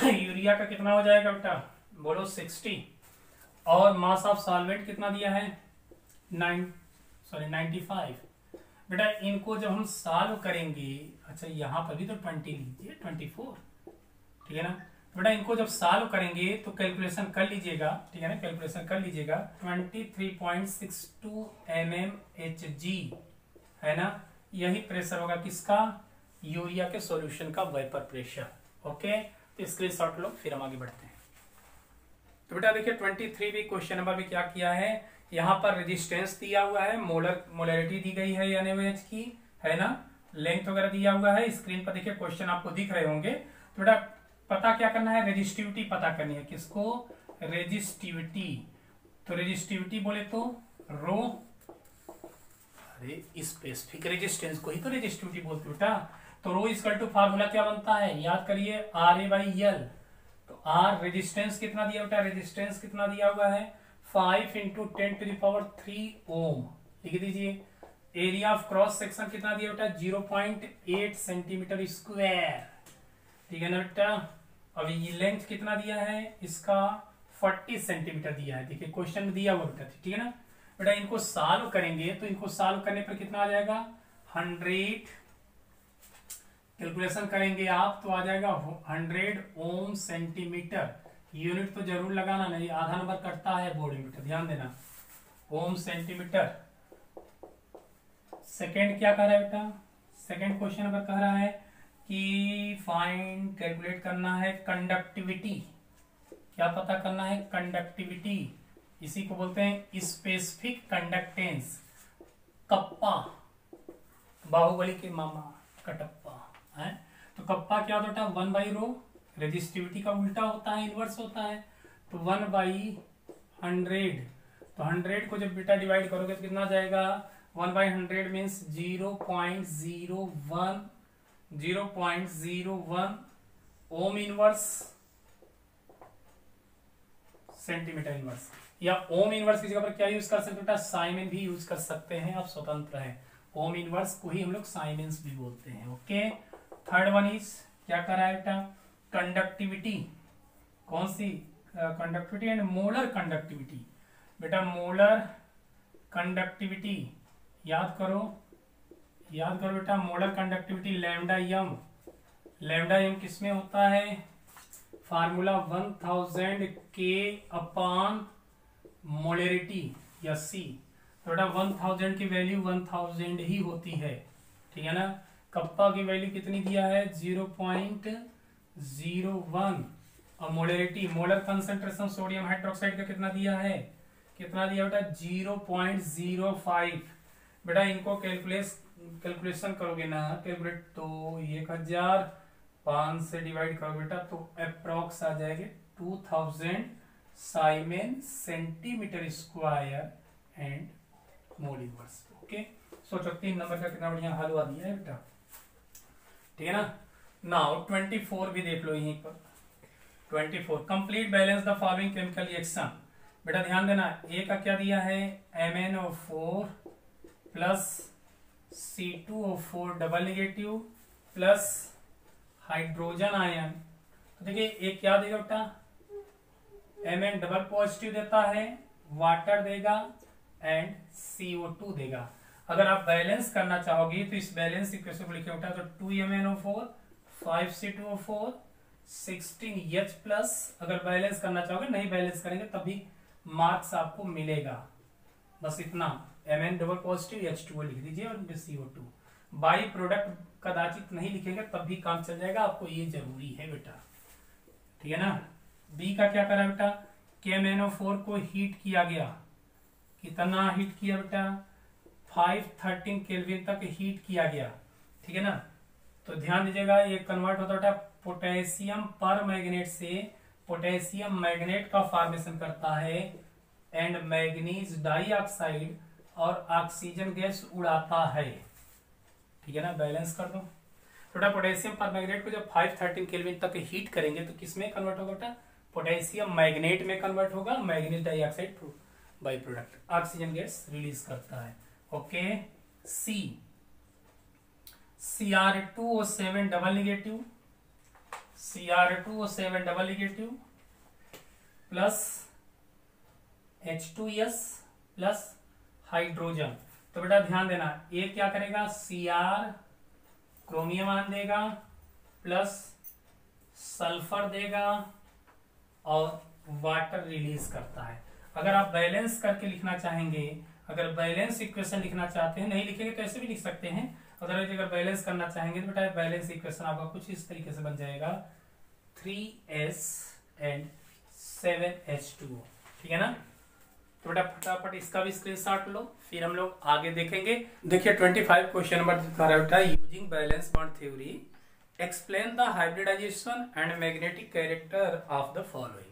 यूरिया का कितना हो जाएगा बेटा, बोलो 60, और मास ऑफ सॉल्वेंट कितना दिया है, 95। बेटा इनको जब हम सॉल्व करेंगे, अच्छा यहाँ पर भी तो 20 लीजिए, 24, ठीक है ना। बेटा इनको जब सॉल्व करेंगे तो कैलकुलेशन कर लीजिएगा, ठीक है ना, कैलकुलेशन कर लीजिएगा, 23.62 mmHg, है ना, यही प्रेशर होगा किसका, यूरिया के सॉल्यूशन का वेपर प्रेशर। ओके, तो स्क्रीनशॉट लो, फिर हम आगे बढ़ते हैं। तो बेटा देखिए 23 भी क्वेश्चन नंबर में क्या किया है, यहाँ पर रेजिस्टेंस दिया हुआ है, मोलरिटी दी गई है NaOH की, है ना, लेंथ वगैरह दिया हुआ है। स्क्रीन पर देखिए क्वेश्चन आपको दिख रहे होंगे। तो बेटा पता क्या करना है, रेजिस्टिविटी पता करनी है, किसको, रेजिस्टिविटी। तो रेजिस्टिविटी बोले तो रो, अरे स्पेसिफिक रेजिस्टेंस को ही तो रेजिस्टिविटी बोलते बेटा। तो रो इक्वल टू फार्मूला क्या बनता है, याद करिए, RA/L। तो R रेजिस्टेंस कितना दिया बेटा, रेजिस्टेंस कितना दिया हुआ है, 5 × 10⁻³ ओम, लिख दीजिए। एरिया ऑफ क्रॉस सेक्शन कितना दिया बेटा, 0.8 सेंटीमीटर स्क्वायर, ठीक है ना बेटा। अब ये लेंथ कितना दिया है इसका, 40 सेंटीमीटर दिया है, देखिए क्वेश्चन में दिया हुआ बेटा, ठीक है ना बेटा। इनको सॉल्व करेंगे तो इनको सॉल्व करने पर कितना आ जाएगा, 100, कैलकुलेशन करेंगे आप तो आ जाएगा 100 ओम सेंटीमीटर। यूनिट तो जरूर लगाना, नहीं आधा नंबर कटता है बोर्ड में बेटा, ध्यान देना, ओम सेंटीमीटर। सेकेंड क्या कह रहा है बेटा, सेकेंड क्वेश्चन नंबर कह रहा है कि फाइंड, कैलकुलेट करना है कंडक्टिविटी। क्या पता करना है, कंडक्टिविटी, इसी को बोलते हैं स्पेसिफिक कंडक्टेंस। कप्पा, बाहुबली के मामा कटप्पा है। तो कप्पा क्या होता है, 1/ρ, रेजिस्टिविटी का उल्टा होता है, इनवर्स होता है, तो 1/100। तो 100 को जब बेटा डिवाइड करोगे तो कितना जाएगा, 1/100 means 0.01 ohm inverse centimetre inverse, या ओम इनवर्स की जगह पर क्या यूज कर सकते हैं बेटा, साइमन भी यूज कर सकते हैं, आप स्वतंत्र हैं। ओम इनवर्स को ही हम लोग साइमेंस भी बोलते हैं। ओके, थर्ड वन इज क्या कर रहा है बेटा, कंडक्टिविटी। कौन सी, कंडक्टिविटी एंड मोलर कंडक्टिविटी। बेटा मोलर कंडक्टिविटी याद करो बेटा, molar conductivity lambda M. Lambda M किसमें होता है, फार्मूला 1000 के अपॉन मोलरिटी या सी। तो बेटा 1000 की वैल्यू 1000 ही होती है, ठीक है ना। कप्पा की वैल्यू कितनी दिया है, 0.01। और molarity, molar concentration sodium hydroxide का कितना दिया है, कितना दिया बेटा, 0.05। बेटा इनको कैलकुलेशन करोगे ना, कैलकुलेट तो 1005 से डिवाइड करो बेटा, तो अप्रोक्स आ जाएंगे 2000 siemens centimetre square and mole inverse. Okay, सोचो 3 नंबर का कितना बढ़िया हल हुआ दिया है बेटा, ठीक है ना। नाउ 24 भी देख लो यहीं पर। 24 complete balance the following chemical reaction. बेटा ध्यान देना, ए का क्या दिया है, MnO4 plus C2O4 double negative plus hydrogen ion. तो देखिए एक क्या देगा बेटा, Mn डबल पॉजिटिव देता है, वाटर देगा एंड CO2 देगा। अगर आप बैलेंस करना चाहोगे तो इस बैलेंस इक्वेशन को लिखे बेटा, तो 2MnO4 5C2O4 16H प्लस। अगर बैलेंस करना चाहोगे, नहीं बैलेंस करेंगे तब भी मार्क्स आपको मिलेगा, बस इतना। Mn डबल पॉजिटिव H2O लिख दीजिए और CO2। बाई प्रोडक्ट कदाचित नहीं लिखेंगे तब भी काम चल जाएगा, आपको ये जरूरी है बेटा, ठीक है ना। बी का क्या करा बेटा, KMnO4 को हीट किया गया, कितना हीट किया बेटा, 513 केल्विन तक हीट किया गया, ठीक है ना। तो ध्यान दीजिएगा, ये कन्वर्ट होता बेटा पोटेशियम पर मैग्नेट से पोटेशियम मैग्नेट का फॉर्मेशन करता है एंड मैग्नीज डाइऑक्साइड और ऑक्सीजन गैस उड़ाता है, ठीक है ना। बैलेंस कर दो बेटा, पोटेशियम पर मैग्नेट को जब 513 केल्विन तक हीट करेंगे तो किसमें कन्वर्ट होगा बेटा, पोटेशियम मैग्नेट में कन्वर्ट होगा, manganese dioxide by product oxygen gas release करता है। ओके, सी Cr2O7 double negative, Cr2O7 double negative plus H2S plus hydrogen. तो बेटा ध्यान देना, ये क्या करेगा, Cr क्रोमियम आयन देगा प्लस सल्फर देगा और वाटर रिलीज करता है। अगर आप बैलेंस करके लिखना चाहेंगे, अगर बैलेंस इक्वेशन लिखना चाहते हैं, नहीं लिखेंगे तो ऐसे भी लिख सकते हैं, अगर बैलेंस करना चाहेंगे तो बेटा बैलेंस इक्वेशन आपका कुछ इस तरीके से बन जाएगा, 3s एंड 7h2O, ठीक है ना। तो बेटा फटाफट इसका भी स्क्रीनशॉट लो, फिर हम लोग आगे देखेंगे। देखिए 25 क्वेश्चन नंबर बेटा, using valence bond theory explain the hybridization and magnetic character of the following.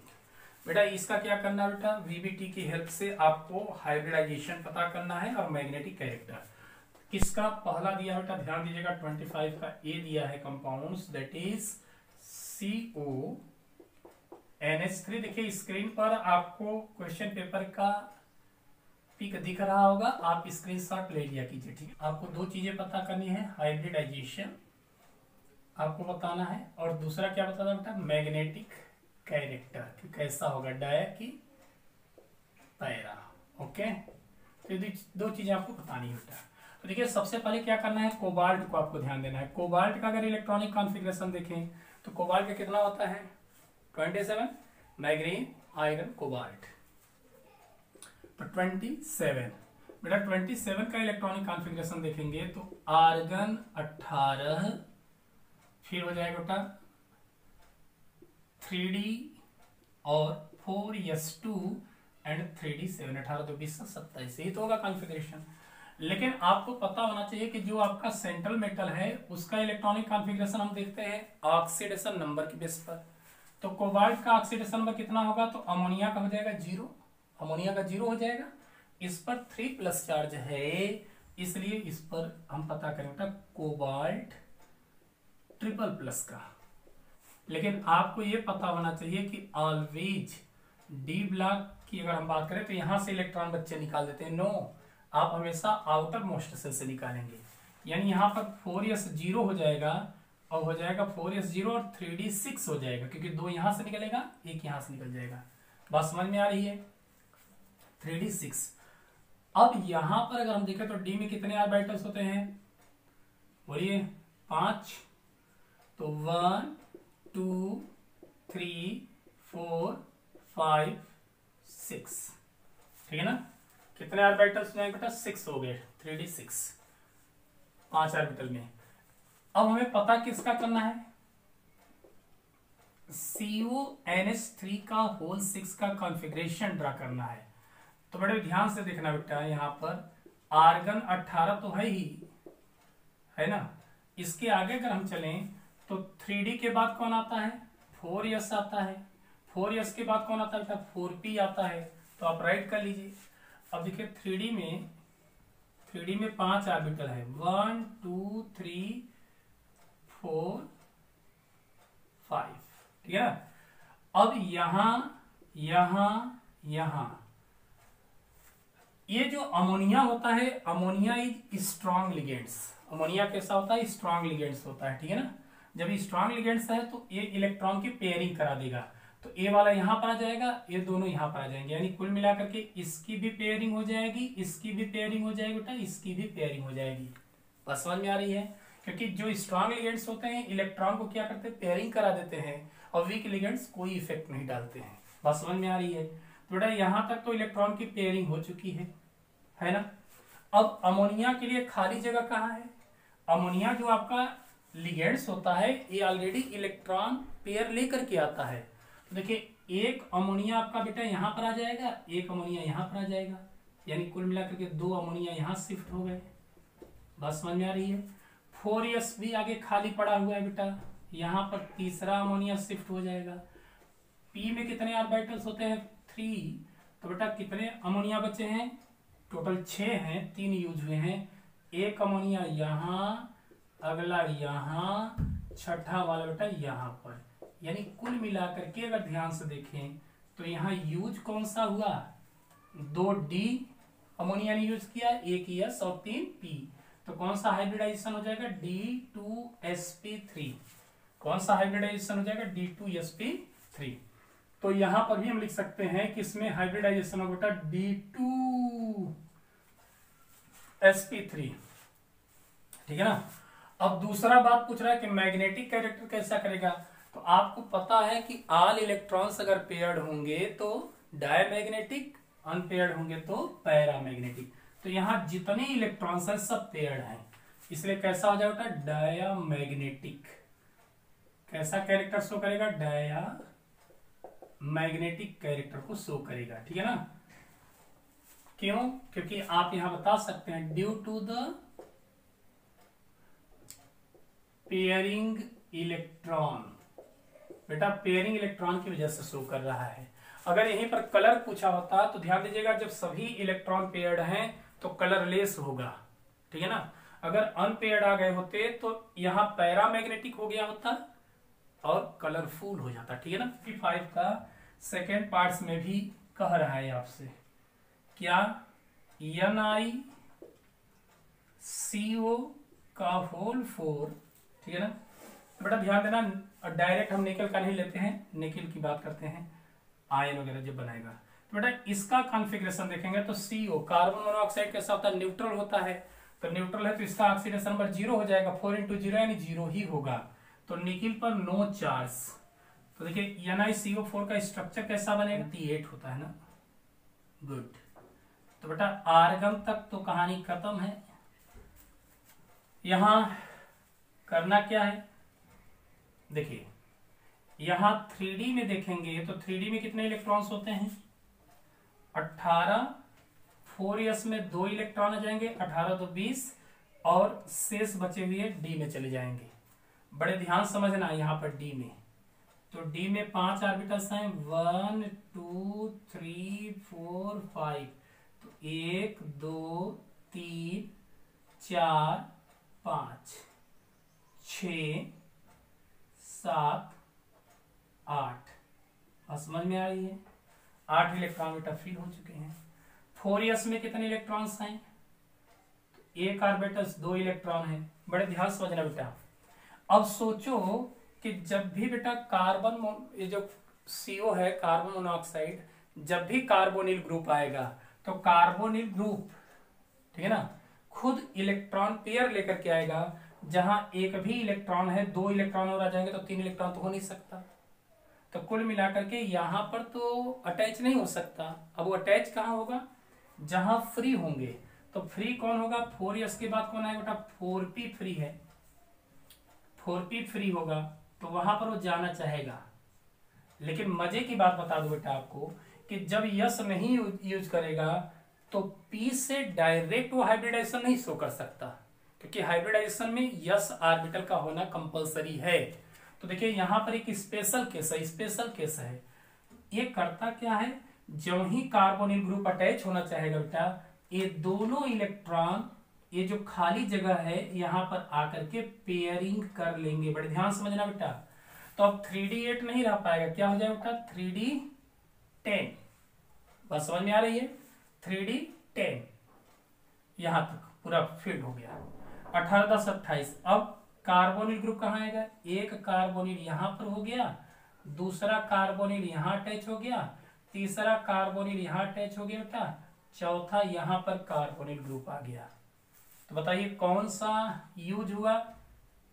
बेटा इसका क्या करना है बेटा, वीबीटी की हेल्प से आपको हाइब्रिडाइजेशन पता करना है और मैग्नेटिक कैरेक्टर। किसका पहला दिया बेटा, ध्यान दीजिएगा 25 का ए दिया है कंपाउंड्स, दैट इज CONH3। देखिए स्क्रीन पर आपको क्वेश्चन पेपर का पिक दिख रहा होगा, आप स्क्रीनशॉट ले लिया कीजिए, ठीक है। आपको 2 चीजें पता करनी है, हाइब्रिडाइजेशन आपको बताना है और दूसरा क्या बताना बेटा, मैग्नेटिक कैरेक्टर कि कैसा होगा, डाया की पैरा। ओके, तो 2 चीजें आपको बतानी है बेटा। तो देखिए सबसे पहले क्या करना है, कोबाल्ट को आपको ध्यान देना है। कोबाल्ट का अगर इलेक्ट्रॉनिक कॉन्फ़िगरेशन देखें तो कोबाल्ट का कितना होता है, 27, मैग्नीज आयरन कोबाल्ट, तो 27 बेटा। 27 का इलेक्ट्रॉनिक कॉन्फ़िगरेशन देखेंगे तो आर्गन 18, फिर हो जाएगा बेटा 3d और 4s2 एंड 3d7, 18 तो 20 27, यही तो होगा कॉन्फ़िगरेशन। लेकिन आपको पता होना चाहिए कि जो आपका सेंट्रल मेटल है उसका इलेक्ट्रॉनिक कॉन्फ़िगरेशन हम देखते हैं ऑक्सीडेशन नंबर के बेस पर। तो कोबाल्ट का ऑक्सीडेशन नंबर कितना होगा, तो अमोनिया का हो जाएगा 0, अमोनिया का 0 हो जाएगा। इस पर 3+ चार्ज है, इसलिए इस पर हम पता करेंगे कोबाल्ट ट्रिपल+ का। लेकिन आपको ये पता होना चाहिए कि ऑलवेज डी ब्लॉक की अगर हम बात करें तो यहां से इलेक्ट्रॉन बच्चे निकाल देते हैं, नो, आप हमेशा आउटर मोस्ट सेल से निकालेंगे। यानी यहाँ पर 4s 0 हो जाएगा और हो जाएगा 4s 0 और 3d 6 हो जाएगा, क्योंकि 2 यहां से निकलेगा, एक यहां से निकल जाएगा। बात समझ में आ रही है? 3d 6। अब यहां पर अगर हम देखें तो d में कितने ऑर्बिटल्स होते हैं, बोलिए 5। तो 1 2 3 4 5 6, ठीक है ना। कितने ऑर्बिटल्स हो जाएंगे बेटा, 6 हो गए, 3d 6, 5 ऑर्बिटल में। अब हमें पता किसका करना है, CuNH3 का होल 6 का कॉन्फ़िगरेशन ड्रा करना है। तो बड़े ध्यान से देखना बेटा, यहाँ पर आर्गन 18 तो है ही, है ना। इसके आगे अगर हम चलें तो 3D के बाद कौन आता है, 4s आता है। 4s के बाद कौन आता है बेटा, 4p आता है। तो आप राइट कर लीजिए। अब देखिए 3D में 5 ऑर्बिटल है, 1 2 3 4 5, ठीक है ना। अब यहां ये जो अमोनिया होता है, ammonia is strong ligands. Ammonia कैसा होता है, स्ट्रॉन्ग लिगेंड्स होता है, ठीक है ना। जब स्ट्रॉन्ग लिगेंड्स है तो ये इलेक्ट्रॉन की पेयरिंग करा देगा। तो ए वाला यहां पर आ जाएगा, ये दोनों यहां पर आ जाएंगे, यानी कुल मिलाकर के इसकी भी पेयरिंग हो जाएगी, इसकी भी पेयरिंग हो जाएगी बेटा, इसकी भी पेयरिंग हो जाएगी। बस समझ में आ रही है? क्योंकि जो स्ट्रॉन्ग लिगेंड्स होते हैं इलेक्ट्रॉन को क्या करते हैं, पेयरिंग करा देते हैं, और वीक लिगेंड्स कोई इफेक्ट नहीं डालते हैं। बस समझ में आ रही है? तो बेटा यहां तक तो इलेक्ट्रॉन की पेयरिंग हो चुकी है ना। अब अमोनिया के लिए खाली जगह कहाँ है, अमोनिया जो आपका लिगेंड्स होता है ये ऑलरेडी इलेक्ट्रॉन पेयर लेकर के आता है। तो देखिए एक अमोनिया आपका बेटा यहां पर आ जाएगा, एक अमोनिया यहां पर आ जाएगा, यानी कुल मिलाकर के 2 अमोनिया यहां शिफ्ट हो गए। बात समझ में आ रही है? 4s भी आगे खाली पड़ा हुआ है बेटा, यहां पर तीसरा अमोनिया शिफ्ट हो जाएगा। p में कितने ऑर्बिटल्स होते हैं, 3। तो बेटा कितने अमोनिया बचे हैं, टोटल 6 हैं, 3 यूज हुए हैं। एक अमोनिया यहां, अगला यहां, छठा वाला बेटा यहां पर। यानी कुल मिलाकर के अगर ध्यान से देखें तो यहां यूज कौन सा हुआ, 2d अमोनिया ने यूज किया, 1 s और 3 p। तो कौन सा हाइब्रिडाइजेशन हो जाएगा, D2sp3। कौन सा हाइब्रिडाइजेशन हो जाएगा, D2sp3। तो यहां पर भी हम लिख सकते हैं कि इसमें हाइब्रिडाइजेशन होगा बेटा D2sp3, ठीक है ना। अब दूसरा बात पूछ रहा है कि मैग्नेटिक कैरेक्टर कैसा करेगा। तो आपको पता है कि ऑल इलेक्ट्रॉन्स अगर पेयर्ड होंगे तो डायमैग्नेटिक, अनपेयर्ड होंगे तो पैरामैग्नेटिक। तो यहां जितने इलेक्ट्रॉन्स हैं सब पेयर्ड हैं, इसलिए कैसा हो जाएगा, डायमैग्नेटिक। कैसा कैरेक्टर शो करेगा, डायमैग्नेटिक कैरेक्टर को शो करेगा, ठीक है ना। क्यों, क्योंकि आप यहां बता सकते हैं due to the pairing electron. बेटा पेयरिंग इलेक्ट्रॉन की वजह से शो कर रहा है। अगर यहीं पर कलर पूछा होता तो ध्यान दीजिएगा, जब सभी इलेक्ट्रॉन पेयर्ड हैं तो कलरलेस होगा, ठीक है ना। अगर अनपेयर्ड आ गए होते तो यहां पैरामैग्नेटिक हो गया होता और कलरफुल हो जाता, ठीक है ना। 55 का सेकेंड पार्ट्स में भी कह रहा है आपसे क्या, NiCO का होल 4, ठीक है ना। बेटा ध्यान देना, डायरेक्ट हम निकल का नहीं लेते हैं, निकल की बात करते हैं, आयन वगैरह जब बनाएगा। तो बेटा इसका कॉन्फ़िगरेशन देखेंगे तो CO कार्बन मोनोऑक्साइड कैसा होता है, न्यूट्रल होता है। तो न्यूट्रल है तो इसका ऑक्सीडेशन नंबर 0 हो जाएगा, 4 × 0 यानी 0 ही होगा। तो निकिल पर नो चार्ज। तो देखिए NiCO4 का स्ट्रक्चर कैसा बनेगा, 8 होता है ना, गुड। तो बेटा आर्गन तक तो कहानी खत्म है। यहां करना क्या है, देखिए यहां 3D में देखेंगे तो 3D में कितने इलेक्ट्रॉन्स होते हैं, 18। 4s में 2 इलेक्ट्रॉन आ जाएंगे, 18 तो 20, और शेष बचे हुए D में चले जाएंगे। बड़े ध्यान समझना यहाँ पर D में, तो D में 5 ऑर्बिटल्स हैं, 1 2 3 4 5। तो 1 2 3 4 5 6 7 8। समझ में आ रही है, 8 इलेक्ट्रॉन बेटा फ्री हो चुके हैं। 4s में कितने इलेक्ट्रॉन्स हैं, एक ऑर्बिटल्स 2 इलेक्ट्रॉन है। बड़े ध्यान से समझना बेटा। अब सोचो कि जब भी बेटा कार्बन, ये जो CO है कार्बन मोनोऑक्साइड, जब भी कार्बोनिल ग्रुप आएगा तो कार्बोनिल ग्रुप, ठीक है ना, खुद इलेक्ट्रॉन पेयर लेकर के आएगा। जहां एक भी इलेक्ट्रॉन है, 2 इलेक्ट्रॉन और आ जाएंगे तो 3 इलेक्ट्रॉन तो हो नहीं सकता। तो कुल मिलाकर के यहां पर तो अटैच नहीं हो सकता। अब वो अटैच कहां होगा? जहां फ्री होंगे। तो फ्री कौन होगा? 4s के बाद कौन आएगा बेटा? 4p फ्री है। 4p फ्री होगा तो वहां पर वो जाना चाहेगा। लेकिन मजे की बात बता दो बेटा आपको कि जब यस नहीं यूज करेगा तो p से डायरेक्ट वो हाइब्रिडाइजेशन नहीं शो कर सकता, क्योंकि हाइब्रिडाइजेशन में यस ऑर्बिटल का होना कंपलसरी है। तो देखिए यहां पर एक स्पेशल केस है, स्पेशल केस है। ये करता क्या है? जो ही कार्बोनिल ग्रुप अटैच होना चाहेगा बेटा, ये दोनों इलेक्ट्रॉन, ये जो खाली जगह है यहां पर आकर के पेयरिंग कर लेंगे। बड़े ध्यान समझना बेटा। तो अब 3d8 नहीं रह पाएगा, क्या हो जाएगा बेटा? 3d10। बस समझ में आ रही है? 3d10 यहां तक पूरा फिट हो गया। 18 10 28। अब कार्बोनिल ग्रुप कहां आएगा? एक कार्बोनिल यहां पर हो गया, दूसरा कार्बोनिल यहां अटैच हो गया, तीसरा कार्बोनिल यहां अटैच हो गया बेटा, चौथा यहां पर कार्बोनिल ग्रुप आ गया। तो बताइए कौन सा यूज हुआ?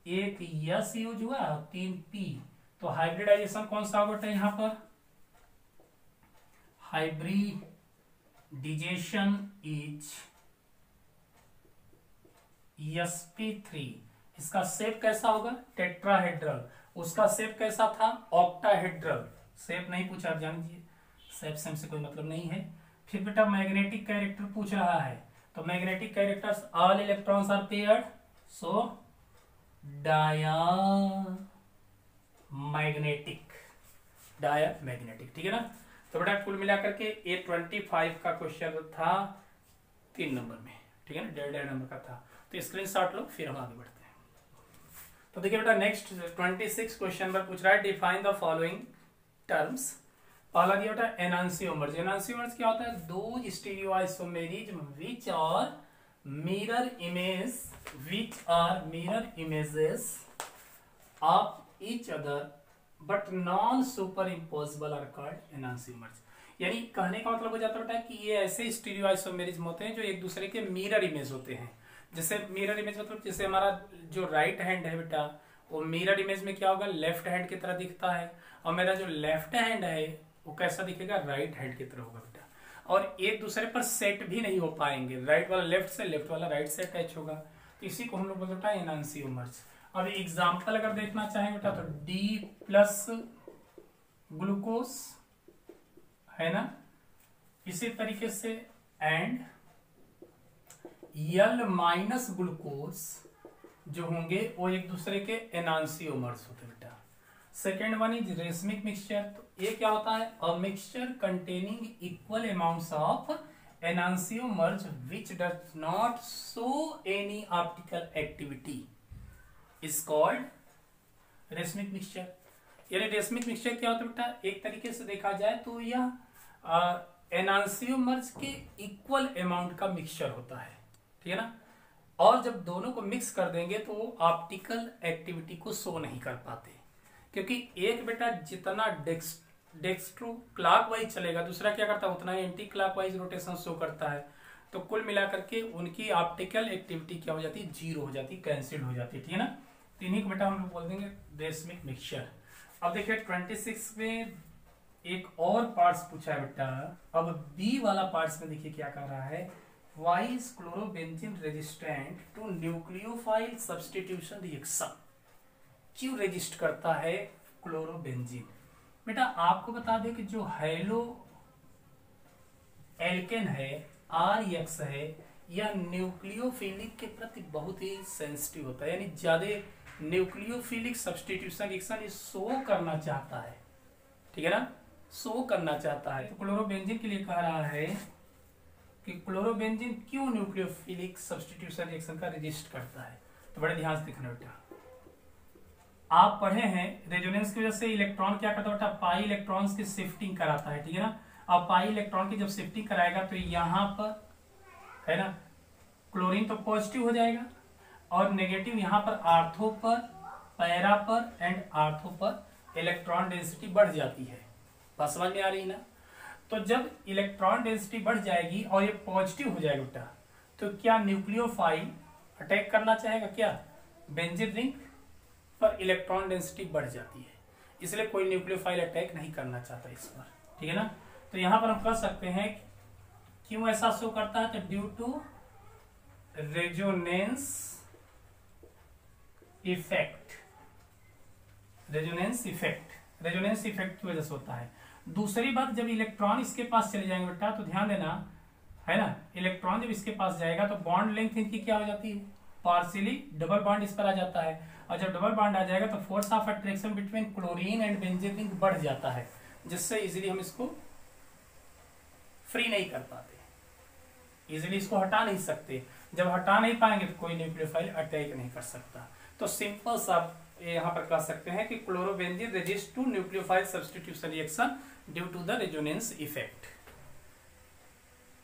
एक यस यूज हुआ और 3 पी। तो हाइब्रिडाइजेशन कौन सा होगा यहाँ पर? Hybridisation is sp3। इसका शेप कैसा होगा? टेट्राहेड्रल। उसका शेप कैसा था? ऑक्टाहेड्रल। शेप नहीं पूछा, आप जान लीजिए शेप से हमसे कोई मतलब नहीं है। फिर बेटा मैग्नेटिक कैरेक्टर पूछ रहा है, तो magnetic characters all electrons are paired, so diamagnetic, diamagnetic, ठीक है ना। तो बेटा कुल मिलाकर के ये 25 का क्वेश्चन था 3 नंबर में, ठीक है ना, 1.5 नंबर का था। तो स्क्रीनशॉट लो, फिर हम आगे बढ़ते हैं। तो देखिए बेटा नेक्स्ट 26 क्वेश्चन पर पूछ रहा है डिफाइन द फॉलोइंग टर्म्स। पहला दिया बेटा एनांसियोमर्स। एनांसियोमर्स क्या होता है? दो stereoisomers which are mirror images of each other but non superimposable are called enantiomers. यानी कहने का मतलब हो जाता है बेटा कि ये ऐसे स्टीरियोआइसोमेरिज्म होते हैं जो एक दूसरे के मिरर इमेज होते हैं। जैसे मिरर इमेज मतलब जैसे हमारा जो राइट हैंड है बेटा, वो मिरर इमेज में क्या होगा? लेफ्ट हैंड की तरह दिखता है, और मेरा जो लेफ्ट हैंड है वो कैसा दिखेगा? राइट हैंड की तरह होगा बेटा। और एक दूसरे पर सेट भी नहीं हो पाएंगे, राइट वाला लेफ्ट से, लेफ्ट वाला राइट से अटैच होगा। तो इसी को हम लोग बोलते हैं एनांसियोमर्स। अब एग्जाम्पल अगर देखना चाहें बेटा तो D+ ग्लूकोज है ना, इसी तरीके से एंड L- ग्लूकोज जो होंगे वो एक दूसरे के एनांसियोमर्स होते बेटा। Second one is racemic mixture. तो ये क्या होता है? A mixture containing equal amounts of enantiomers which does not show any optical activity is called racemic mixture. यानी रेसमिक मिक्सचर क्या होता है बेटा? एक तरीके से देखा जाए तो यह एनांसियोमर्स के इक्वल अमाउंट का मिक्सचर होता है, ठीक है ना। और जब दोनों को मिक्स कर देंगे तो वो ऑप्टिकल एक्टिविटी को शो नहीं कर पाते, क्योंकि एक बेटा जितना डेक्स्ट्रो क्लॉकवाइज चलेगा, दूसरा क्या करता है उतना एंटी क्लॉकवाइज रोटेशन शो करता है। तो कुल मिलाकर के उनकी ऑप्टिकल एक्टिविटी क्या हो जाती है? 0 हो जाती है, कैंसिल हो जाती है, ठीक है ना। तो इन्हीं को बेटा हम लोग बोल देंगे रेसमिक मिक्सचर। अब देखिए 26 में एक और पार्ट्स पूछा है बेटा। अब बी वाला पार्ट्स में देखिए क्या कह रहा है, why is chlorobenzene resistant to nucleophile substitution reaction. क्यों रेजिस्ट करता है क्लोरोबेंजीन? बेटा आपको बता दें कि जो हैलो एल्केन है, RX है, यह न्यूक्लियोफिलिक के प्रति बहुत ही सेंसिटिव होता है, यानी ज्यादा न्यूक्लियोफिलिक सब्स्टिट्यूशन रिएक्शन ये शो करना चाहता है, ठीक है ना, शो करना चाहता है। तो क्लोरोबेंजीन के लिए कह रहा है कि क्लोरोबेंजीन क्यों न्यूक्लियोफिलिक सब्स्टिट्यूशन रिएक्शन का रेजिस्ट करता है। तो बड़े ध्यान से देखना बेटा, आप पढ़े हैं रेजोनेंस की वजह से इलेक्ट्रॉन क्या करता है बेटा? पाई इलेक्ट्रॉन्स की शिफ्टिंग कराता है, ठीक है ना। अब पाई इलेक्ट्रॉन की जब शिफ्टिंग कराएगा तो यहां पर है ना क्लोरीन तो पॉजिटिव हो जाएगा और नेगेटिव यहाँ पर आर्थो पर, पैरा पर एंड आर्थो पर इलेक्ट्रॉन डेंसिटी बढ़ जाती है। बात समझ में आ रही ना? तो जब इलेक्ट्रॉन डेंसिटी बढ़ जाएगी और ये पॉजिटिव हो जाएगा बेटा, तो क्या न्यूक्लियोफाइल अटैक करना चाहेगा? क्या बेंजीन रिंग पर इलेक्ट्रॉन डेंसिटी बढ़ जाती है, इसलिए कोई न्यूक्लियोफाइल अटैक नहीं करना चाहता इस पर। ठीक है ना? तो यहां पर हम कह सकते हैं क्यों ऐसा शो करता है, तो due to resonance effect. Resonance effect की वजह से होता है। दूसरी बात, जब इलेक्ट्रॉन इसके पास चले जाएंगे बेटा, तो ध्यान देना है ना, इलेक्ट्रॉन जब इसके पास जाएगा तो बॉन्ड लेंथ इनकी क्या हो जाती है, पार्शियली डबल बॉन्ड इस पर आ जाता है, और जब डबल बॉन्ड आ जाएगा तो force of attraction between chlorine and benzene ring बढ़ जाता है, जिससे इजीली हम इसको फ्री नहीं कर पाते, इजीली इसको हटा नहीं सकते। जब हटा नहीं पाएंगे तो कोई न्यूक्लियोफाइल अटैक नहीं कर सकता। तो सिंपल सा यहाँ पर कह सकते हैं कि chlorobenzene resist to nucleophile substitution reaction due to the resonance effect,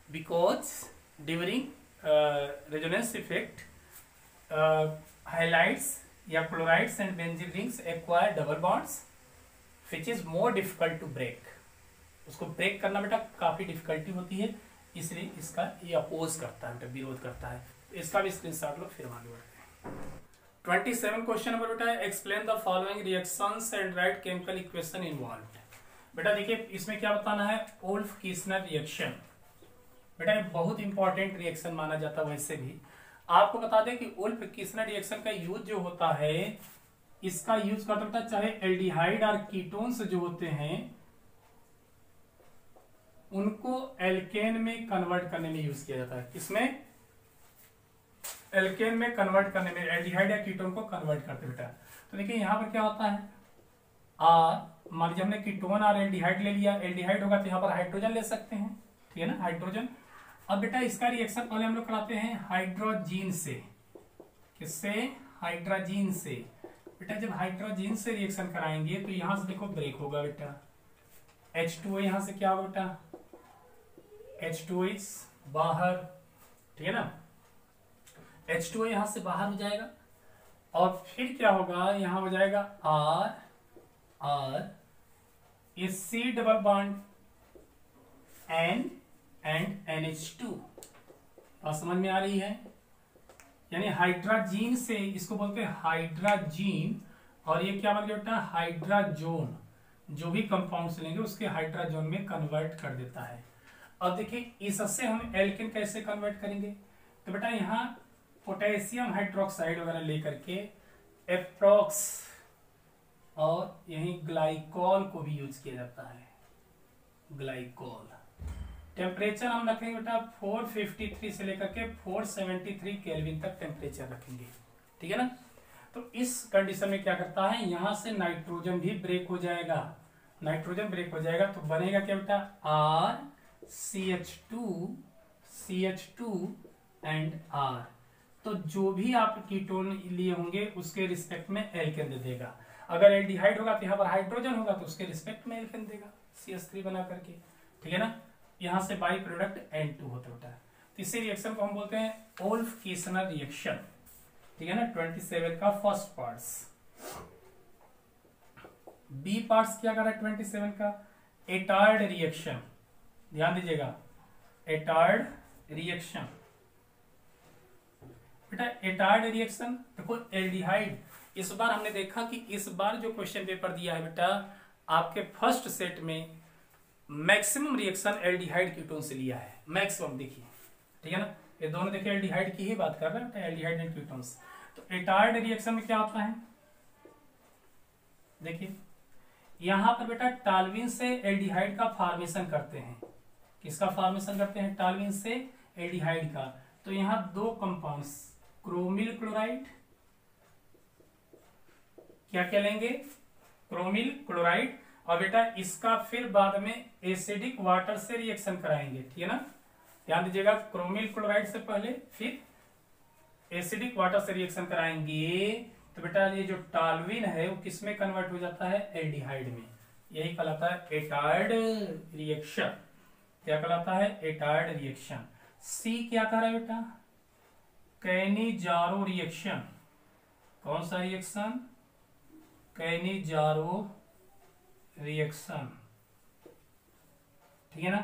because during resonance effect highlights या chlorides and benzene rings acquire double bonds which is more difficult to break. उसको ब्रेक करना बेटा काफी डिफिकल्टी होती है, इसलिए इसका ये अपोज करता है बेटा, विरोध करता है। इसका भी स्क्रीनशॉट लो, फिर आगे बढ़ते हैं। 27 क्वेश्चन नंबर बेटा, explain the following reactions and right chemical equation involved. बेटा देखिए इसमें क्या बताना है, वुल्फ कीस्नर रिएक्शन। बेटा ये बहुत इंपॉर्टेंट रिएक्शन माना जाता है। वैसे भी आपको बता दें कि वुल्फ कीस्नर रिएक्शन का यूज जो होता है, इसका यूज करता बेटा चाहे एल्डिहाइड और कीटोन्स जो होते हैं उनको एल्केन में कन्वर्ट करने में यूज किया जाता है। किसमें? एल्केन में कन्वर्ट करने में, एल्डिहाइड या कीटोन को कन्वर्ट करते बेटा। तो देखिए यहां पर क्या होता है, मान लीजिए हमने कीटोन और एल्डिहाइड ले लिया, एल्डिहाइड होगा तो यहाँ पर हाइड्रोजन ले सकते हैं, ठीक है ना, हाइड्रोजन। अब बेटा इसका रिएक्शन पहले हम लोग कराते हैं हाइड्रोजीन से। किससे? हाइड्रोजीन से। बेटा जब हाइड्रोजीन से रिएक्शन कराएंगे तो यहां से देखो ब्रेक होगा बेटा, H2O यहां से क्या होगा बेटा, H2O इस बाहर, ठीक है ना, H2O यहां से बाहर हो जाएगा और फिर क्या होगा, यहां हो जाएगा R इस C double bond N and NH2। बात समझ में आ रही है? यानी हाइड्रोजीन से, इसको बोलते हैं हाइड्रोजीन, और ये क्या बन गया बेटा, हाइड्रोजोन। जो भी कंपाउंड्स लेंगे उसके हाइड्रोजोन में कन्वर्ट कर देता है। अब देखिए इससे हम एल्केन कैसे कन्वर्ट करेंगे, तो बेटा यहाँ पोटेशियम हाइड्रोक्साइड वगैरह लेकर के एप्रोक्स और यही ग्लाइकॉल को भी यूज किया जाता है, ग्लाइकॉल। टेम्परेचर हम रखेंगे बेटा 453 से लेकर के 473 केल्विन तक टेम्परेचर रखेंगे, ठीक है ना। तो इस कंडीशन में क्या करता है, यहां से नाइट्रोजन भी ब्रेक हो जाएगा, नाइट्रोजन ब्रेक हो जाएगा तो बनेगा क्या बेटा, CH2 एंड R। तो जो भी आप कीटोन लिए होंगे उसके रिस्पेक्ट में एल्केन दे देगा। अगर एल्डिहाइड होगा तो यहाँ पर हाइड्रोजन होगा तो उसके रिस्पेक्ट में एल्केन देगा CH3 बना करके, ठीक है ना। यहां से बाई प्रोडक्ट N2 होता है। तो इसी रिएक्शन को हम बोलते हैं वुल्फ कीस्नर रिएक्शन, ठीक है ना। 27 का फर्स्ट पार्ट्स। बी पार्ट्स क्या कर रहा है 27 का, एटार्ड रिएक्शन। ध्यान दीजिएगा, एटार्ड रिएक्शन। बेटा एटार्ड रिएक्शन देखो, एल्डिहाइड, इस बार हमने देखा कि इस बार जो क्वेश्चन पेपर दिया है बेटा आपके फर्स्ट सेट में मैक्सिमम रिएक्शन एल्डिहाइड कीटोन से लिया है, मैक्सिमम देखिए, ठीक है ना। ये दोनों देखिए एल्डिहाइड की ही बात कर रहे हैं, एल्डिहाइड एंड कीटोन्स। तो एटार्ड रिएक्शन में क्या होता है, देखिए यहां पर बेटा टाल्विन से एल्डिहाइड का फॉर्मेशन करते हैं। किसका फॉर्मेशन करते हैं, टाल्विन से एल्डिहाइड का। तो यहां दो कंपाउंड्स, क्रोमिल क्लोराइड, क्या क्या लेंगे, क्रोमिल क्लोराइड, और बेटा इसका फिर बाद में एसिडिक वाटर से रिएक्शन कराएंगे, ठीक है ना। ध्यान दीजिएगा, क्रोमिल क्लोराइड से पहले फिर एसिडिक वाटर से रिएक्शन कराएंगे। तो बेटा ये जो टाल्विन है वो किस में कन्वर्ट हो जाता है, एल्डिहाइड में। यही कहलाता है एटार्ड रिएक्शन। क्या कहलाता है, एटार्ड रिएक्शन। सी क्या कर रहा है बेटा, कैनिजारो रिएक्शन। कौन सा रिएक्शन? कैनिजारो रिएक्शन, ठीक है ना।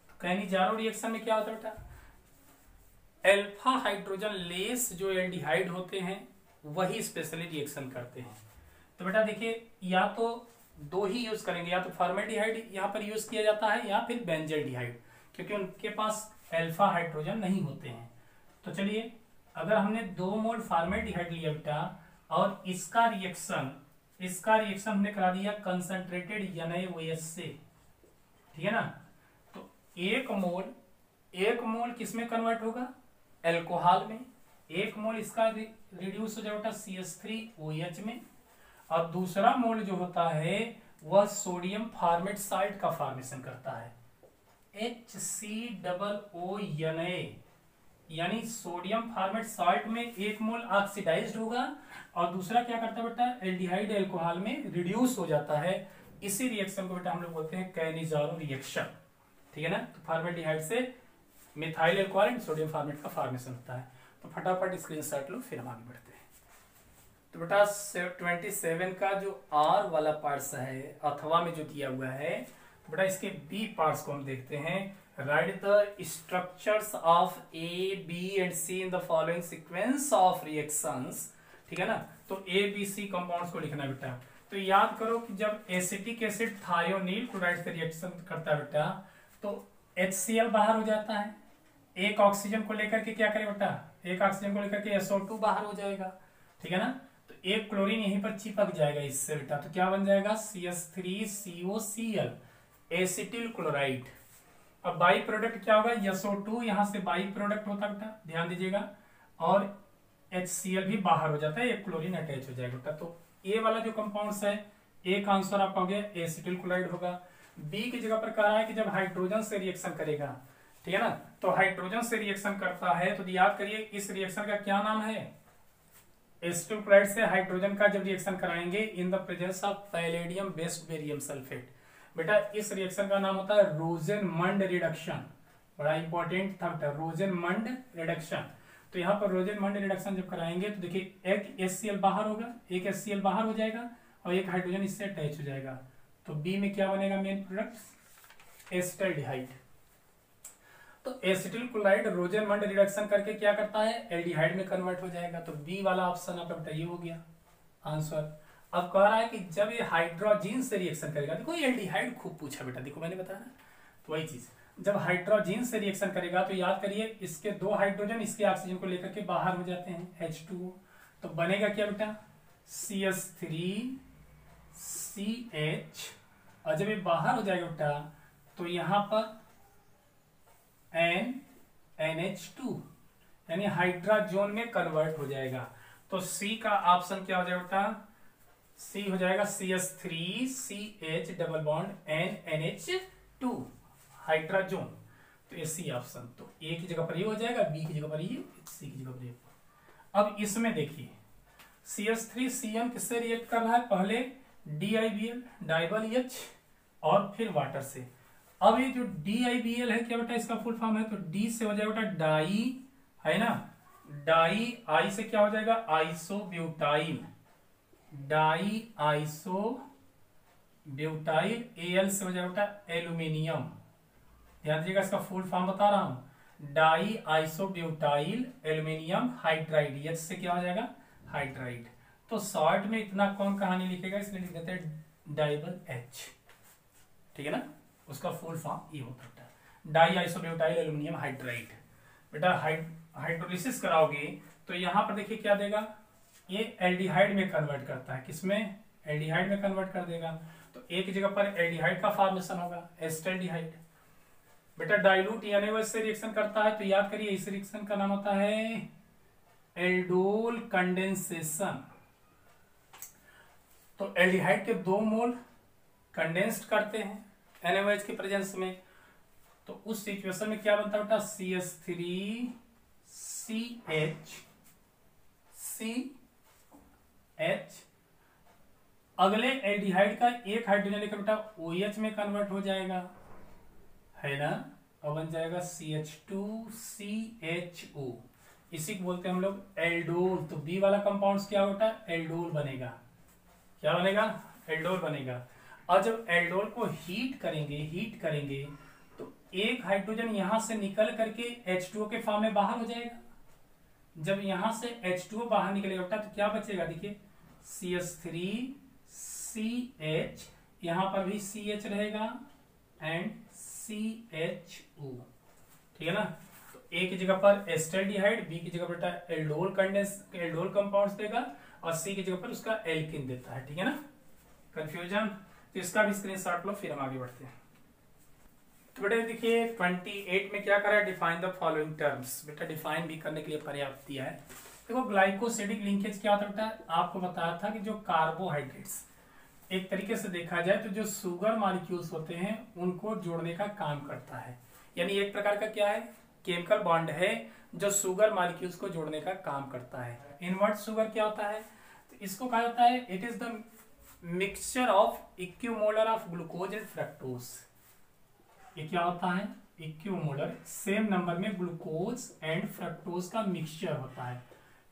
तो कैनिजारो रिएक्शन में क्या होता है बेटा, अल्फा हाइड्रोजन लेस जो एल्डिहाइड होते हैं वही स्पेशली रिएक्शन करते हैं। तो बेटा देखिए, या तो दो ही यूज करेंगे, या तो फॉर्मेल्डिहाइड यहाँ पर यूज किया जाता है या फिर बेंजल्डिहाइड, क्योंकि उनके पास अल्फा हाइड्रोजन नहीं होते हैं। तो चलिए, अगर हमने 2 मोल फॉर्मेल्डिहाइड लिया बेटा और इसका रिएक्शन हमने करा दिया कंसंट्रेटेड NaOH से, ठीक है ना। तो एक मोल किसमें कन्वर्ट होगा? अल्कोहल में। एक मोल इसका रिड्यूस हो जाएगा CH3OH में, और दूसरा मोल जो होता है वह सोडियम फॉर्मेट साल्ट का फॉर्मेशन करता है, HCOONA, यानी सोडियम फॉर्मेट साल्ट में एक मोल ऑक्सीडाइज्ड होगा और दूसरा क्या करता है बेटा, एल्डिहाइड अल्कोहल में रिड्यूस हो जाता है। इसी रिएक्शन को बेटा हम लोग बोलते हैं कैनिजारो रिएक्शन, ठीक है ना। तो फॉर्मेल्डिहाइड से methyl alcohol and sodium format का फॉर्मेशन होता है। तो फटाफट स्क्रीनशॉट लो, फिर हम आगे बढ़ते हैं। तो बेटा 27 का जो R वाला पार्ट्स है अथवा में जो दिया हुआ है, तो बेटा इसके B पार्ट्स को हम देखते हैं। Right the structures of A, B and C in the following sequence of reactions, ठीक है ना। तो A, B, C कंपाउंड्स को लिखना है बेटा। तो याद करो कि जब एसिटिक एसिड थायोनील क्लोराइड से रिएक्शन करता है बेटा, तो HCl बाहर हो जाता है। एक ऑक्सीजन को लेकर के क्या करे बेटा, एक ऑक्सीजन को लेकर के SO2 बाहर हो जाएगा, ठीक है ना। तो एक क्लोरीन यहीं पर चिपक जाएगा इससे बेटा, तो क्या बन जाएगा CH3COCl, एसिटिल क्लोराइड। अब बाई प्रोडक्ट क्या होगा, SO2 यहां से बाई प्रोडक्ट होता है बेटा, ध्यान दीजिएगा, और HCl भी बाहर हो जाता है, एक क्लोरीन अटैच हो जाएगा बेटा। तो ए वाला जो कंपाउंड्स है, ए का आंसर आपका हो गया एसिटिल क्लोराइड होगा। बी की जगह पर कह रहा है कि जब हाइड्रोजन से रिएक्शन करेगा, ठीक है ना, तो हाइड्रोजन से रिएक्शन करता है, तो याद करिए इस रिएक्शन का क्या नाम है, एसिटिल क्लोराइड से हाइड्रोजन का जब रिएक्शन कराएंगे in the presence of palladium based barium sulphate, बेटा इस रिएक्शन का नाम होता है रोजेनमंड रिडक्शन। बड़ा इंपॉर्टेंट था बेटा, रोजेनमंड रिडक्शन। तो यहाँ पर रोजेनमंड रिडक्शन जब कराएंगे तो देखिए एक HCl बाहर होगा, एक HCl बाहर हो जाएगा और एक हाइड्रोजन इससे अटैच हो जाएगा। तो बी में क्या बनेगा मेन प्रोडक्ट, एसिटाल्डिहाइड। तो एसिटिल क्लोराइड रोजेनमंड रिडक्शन करके क्या करता है, एल्डिहाइड में कन्वर्ट हो जाएगा। तो बी वाला ऑप्शन आपका बेटा ये हो गया आंसर। अब कह रहा है कि जब ये हाइड्रोजन से रिएक्शन करेगा, देखो ये एल्डिहाइड खूब पूछा बेटा, देखो मैंने बताया, तो वही चीज, जब हाइड्रोजन से रिएक्शन करेगा तो याद करिए इसके 2 हाइड्रोजन इसके ऑक्सीजन को लेकर के बाहर हो जाते हैं H2O, तो बनेगा क्या बेटा CH3CH, और जब ये बाहर हो जाएगा बेटा तो यहां पर NH2 यानी हाइड्रोजन में कन्वर्ट हो जाएगा। तो सी का ऑप्शन क्या हो जाएगा बेटा, सी हो जाएगा CH3CH double bond NH2 hydrogen. तो ये सी ऑप्शन, तो ए की जगह पर ये हो जाएगा, बी की जगह पर ये, सी की जगह पर ये। अब इसमें देखिए CH3Cl किससे रिएक्ट कर रहा है, पहले DIBL डाइबल H और फिर वाटर से। अब ये जो DIBL है क्या बेटा, इसका फुल फॉर्म है, तो D से हो जाएगा बेटा डाई, है ना, डाई, आई से क्या हो जाएगा आइसोब्यूटाइल, डाई आइसोब्यूटाइल, Al से हो जाएगा बेटा एल्यूमिनियम। ध्यान दीजिएगा इसका फुल फॉर्म बता रहा हूं, die isobutyl aluminium hydride, H से क्या हो जाएगा हाइड्राइड। तो शॉर्ट में इतना कौन कहानी लिखेगा, इसलिए लिख देते हैं डाइबल H, ठीक है ना, उसका फुल फॉर्म ये होता है डाई आइसोब्यूटाइल एल्यूमिनियम हाइड्राइड। बेटा हाइड्रोलिसिस कराओगे तो यहां पर देखिए क्या देगा, ये एल्डिहाइड में कन्वर्ट करता है, किसमें, एल्डिहाइड में कन्वर्ट कर देगा। तो एक जगह पर एल्डिहाइड का फॉर्मेशन होगा एस्टल्डिहाइड। बेटा डाइल्यूट NaOH से रिएक्शन करता है, तो याद करिए इस रिएक्शन का नाम होता है एल्डोल कंडेंसेशन। तो एल्डिहाइड के 2 मोल कंडेंस्ड करते हैं NaOH के प्रेजेंस में, तो उस सिचुएशन में क्या बनता है बेटा CH3CH, अगले एल्डिहाइड का एक हाइड्रोजन लेकर बेटा OH में कन्वर्ट हो जाएगा, है ना, और बन जाएगा CH2CHO। इसी को बोलते हैं हम लोग एल्डोल। तो बी वाला कंपाउंड क्या होता है, एल्डोल बनेगा। क्या बनेगा, एल्डोल बनेगा। और जब एल्डोल को हीट करेंगे तो एक हाइड्रोजन यहां से निकल करके H2O के फॉर्म में बाहर हो जाएगा। जब यहां से H2O बाहर निकलेगा बेटा तो क्या बचेगा, देखिए CH3CH, यहां पर भी CH रहेगा एंड CHO, ठीक है ना। तो ए की जगह पर एस्टल्डिहाइड, बी की जगह बेटा एल्डोल कंपाउंड्स देगा और सी की जगह पर उसका एल्किन देता है, ठीक है ना। कंफ्यूजन, तो इसका भी स्क्रीनशॉट लो, फिर हम आगे बढ़ते हैं। तो बेटा देखिए 28 में क्या करा है, डिफाइन द फॉलोइंग टर्म्स। बेटा डिफाइन भी करने के लिए पर्याप्त दिया है। देखो ग्लाइकोसिडिक लिंकेज क्या होता है, आपको बताया था कि जो कार्बोहाइड्रेट्स एक तरीके से देखा जाए तो जो शुगर मॉलिक्यूल्स होते हैं उनको जोड़ने का काम करता है। यानी एक प्रकार का क्या है, केमिकल बॉन्ड है जो शुगर मॉलिक्यूल्स को जोड़ने का काम करता है। इनवर्ट शुगर क्या होता है, तो इसको कहा जाता है it is the mixture of equimolar of glucose and fructose. ये क्या होता है, इक्विमोलर, सेम नंबर में ग्लूकोज एंड फ्रक्टोज का मिक्सचर होता है।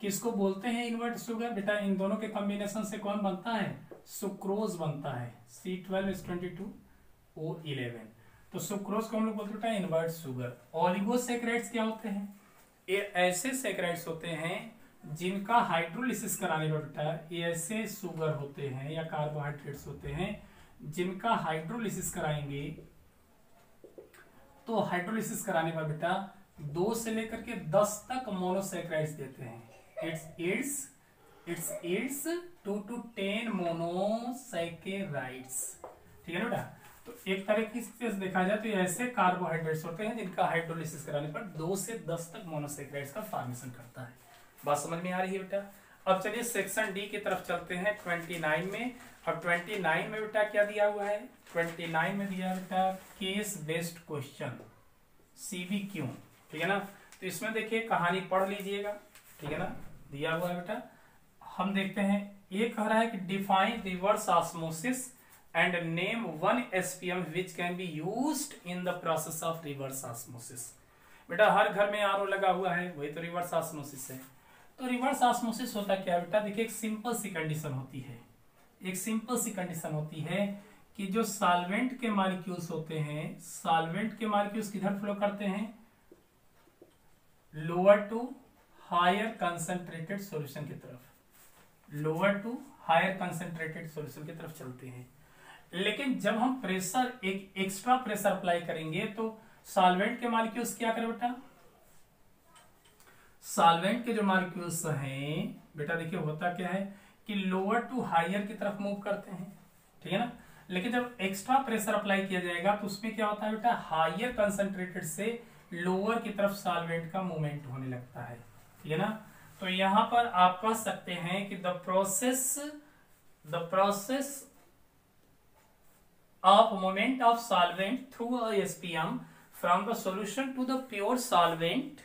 किसको बोलते हैं इनवर्ट शुगर, बेटा इन दोनों के कॉम्बिनेशन से कौन बनता है, सुक्रोज बनता है, C12H22O11। तो सुक्रोज को हम लोग बोलते हैं इनवर्ट शुगर। ओलिगोसैकेराइड्स क्या होते हैं, ये ऐसे सैकेराइड्स होते हैं जिनका हाइड्रोलिसिस कराने पर बेटा, ये ऐसे शुगर होते हैं या कार्बोहाइड्रेट्स होते हैं जिनका हाइड्रोलिसिस कराएंगे तो हाइड्रोलिसिस कराने पर बेटा 2 से लेकर के 10 तक मोनोसैकेराइड्स देते हैं। इट्स 2 to 10 मोनोसैकेराइड्स, ठीक है ना बेटा। तो एक तरह की से देखा जाए तो ऐसे कार्बोहाइड्रेट्स होते हैं जिनका हाइड्रोलिसिस कराने पर 2 से 10 तक मोनोसैकेराइड्स का फॉर्मेशन करता है। बात समझ में आ रही है बेटा। अब चलिए सेक्शन डी की तरफ चलते हैं 29 में। अब 29 में बेटा क्या दिया हुआ है, 29 में दिया बेटा केस बेस्ड क्वेश्चन CBQ, ठीक है ना। तो इसमें देखिए कहानी पढ़ लीजिएगा, ठीक है ना, दिया हुआ है बेटा। हम देखते हैं, ये कह रहा है कि define reverse osmosis and name one SPM which can be used in the process of reverse osmosis. बेटा हर घर में RO लगा हुआ है, वही तो रिवर्स ऑस्मोसिस है। तो रिवर्स ऑस्मोसिस होता क्या बेटा, देखिए एक सिंपल सी कंडीशन होती है कि जो सॉल्वेंट के मॉलिक्यूल्स होते हैं, सॉल्वेंट के मॉलिक्यूल्स किधर फ्लो करते हैं, lower to higher concentrated solution की तरफ, lower to higher concentrated solution की तरफ चलते हैं। लेकिन जब हम प्रेशर, एक एक्स्ट्रा प्रेशर अप्लाई करेंगे तो सॉल्वेंट के मॉलिक्यूल्स क्या करें बेटा, सॉल्वेंट के जो मॉलिक्यूल्स हैं बेटा देखिए होता क्या है कि लोअर टू हायर की तरफ मूव करते हैं, ठीक है ना। लेकिन जब एक्स्ट्रा प्रेशर अप्लाई किया जाएगा तो उसमें क्या होता है बेटा, हायर कंसंट्रेटेड से लोअर की तरफ सॉल्वेंट का मूवमेंट होने लगता है, ठीक है ना। तो यहां पर आप कह सकते हैं कि the process of movement of solvent through a SPM from the solution to the pure solvent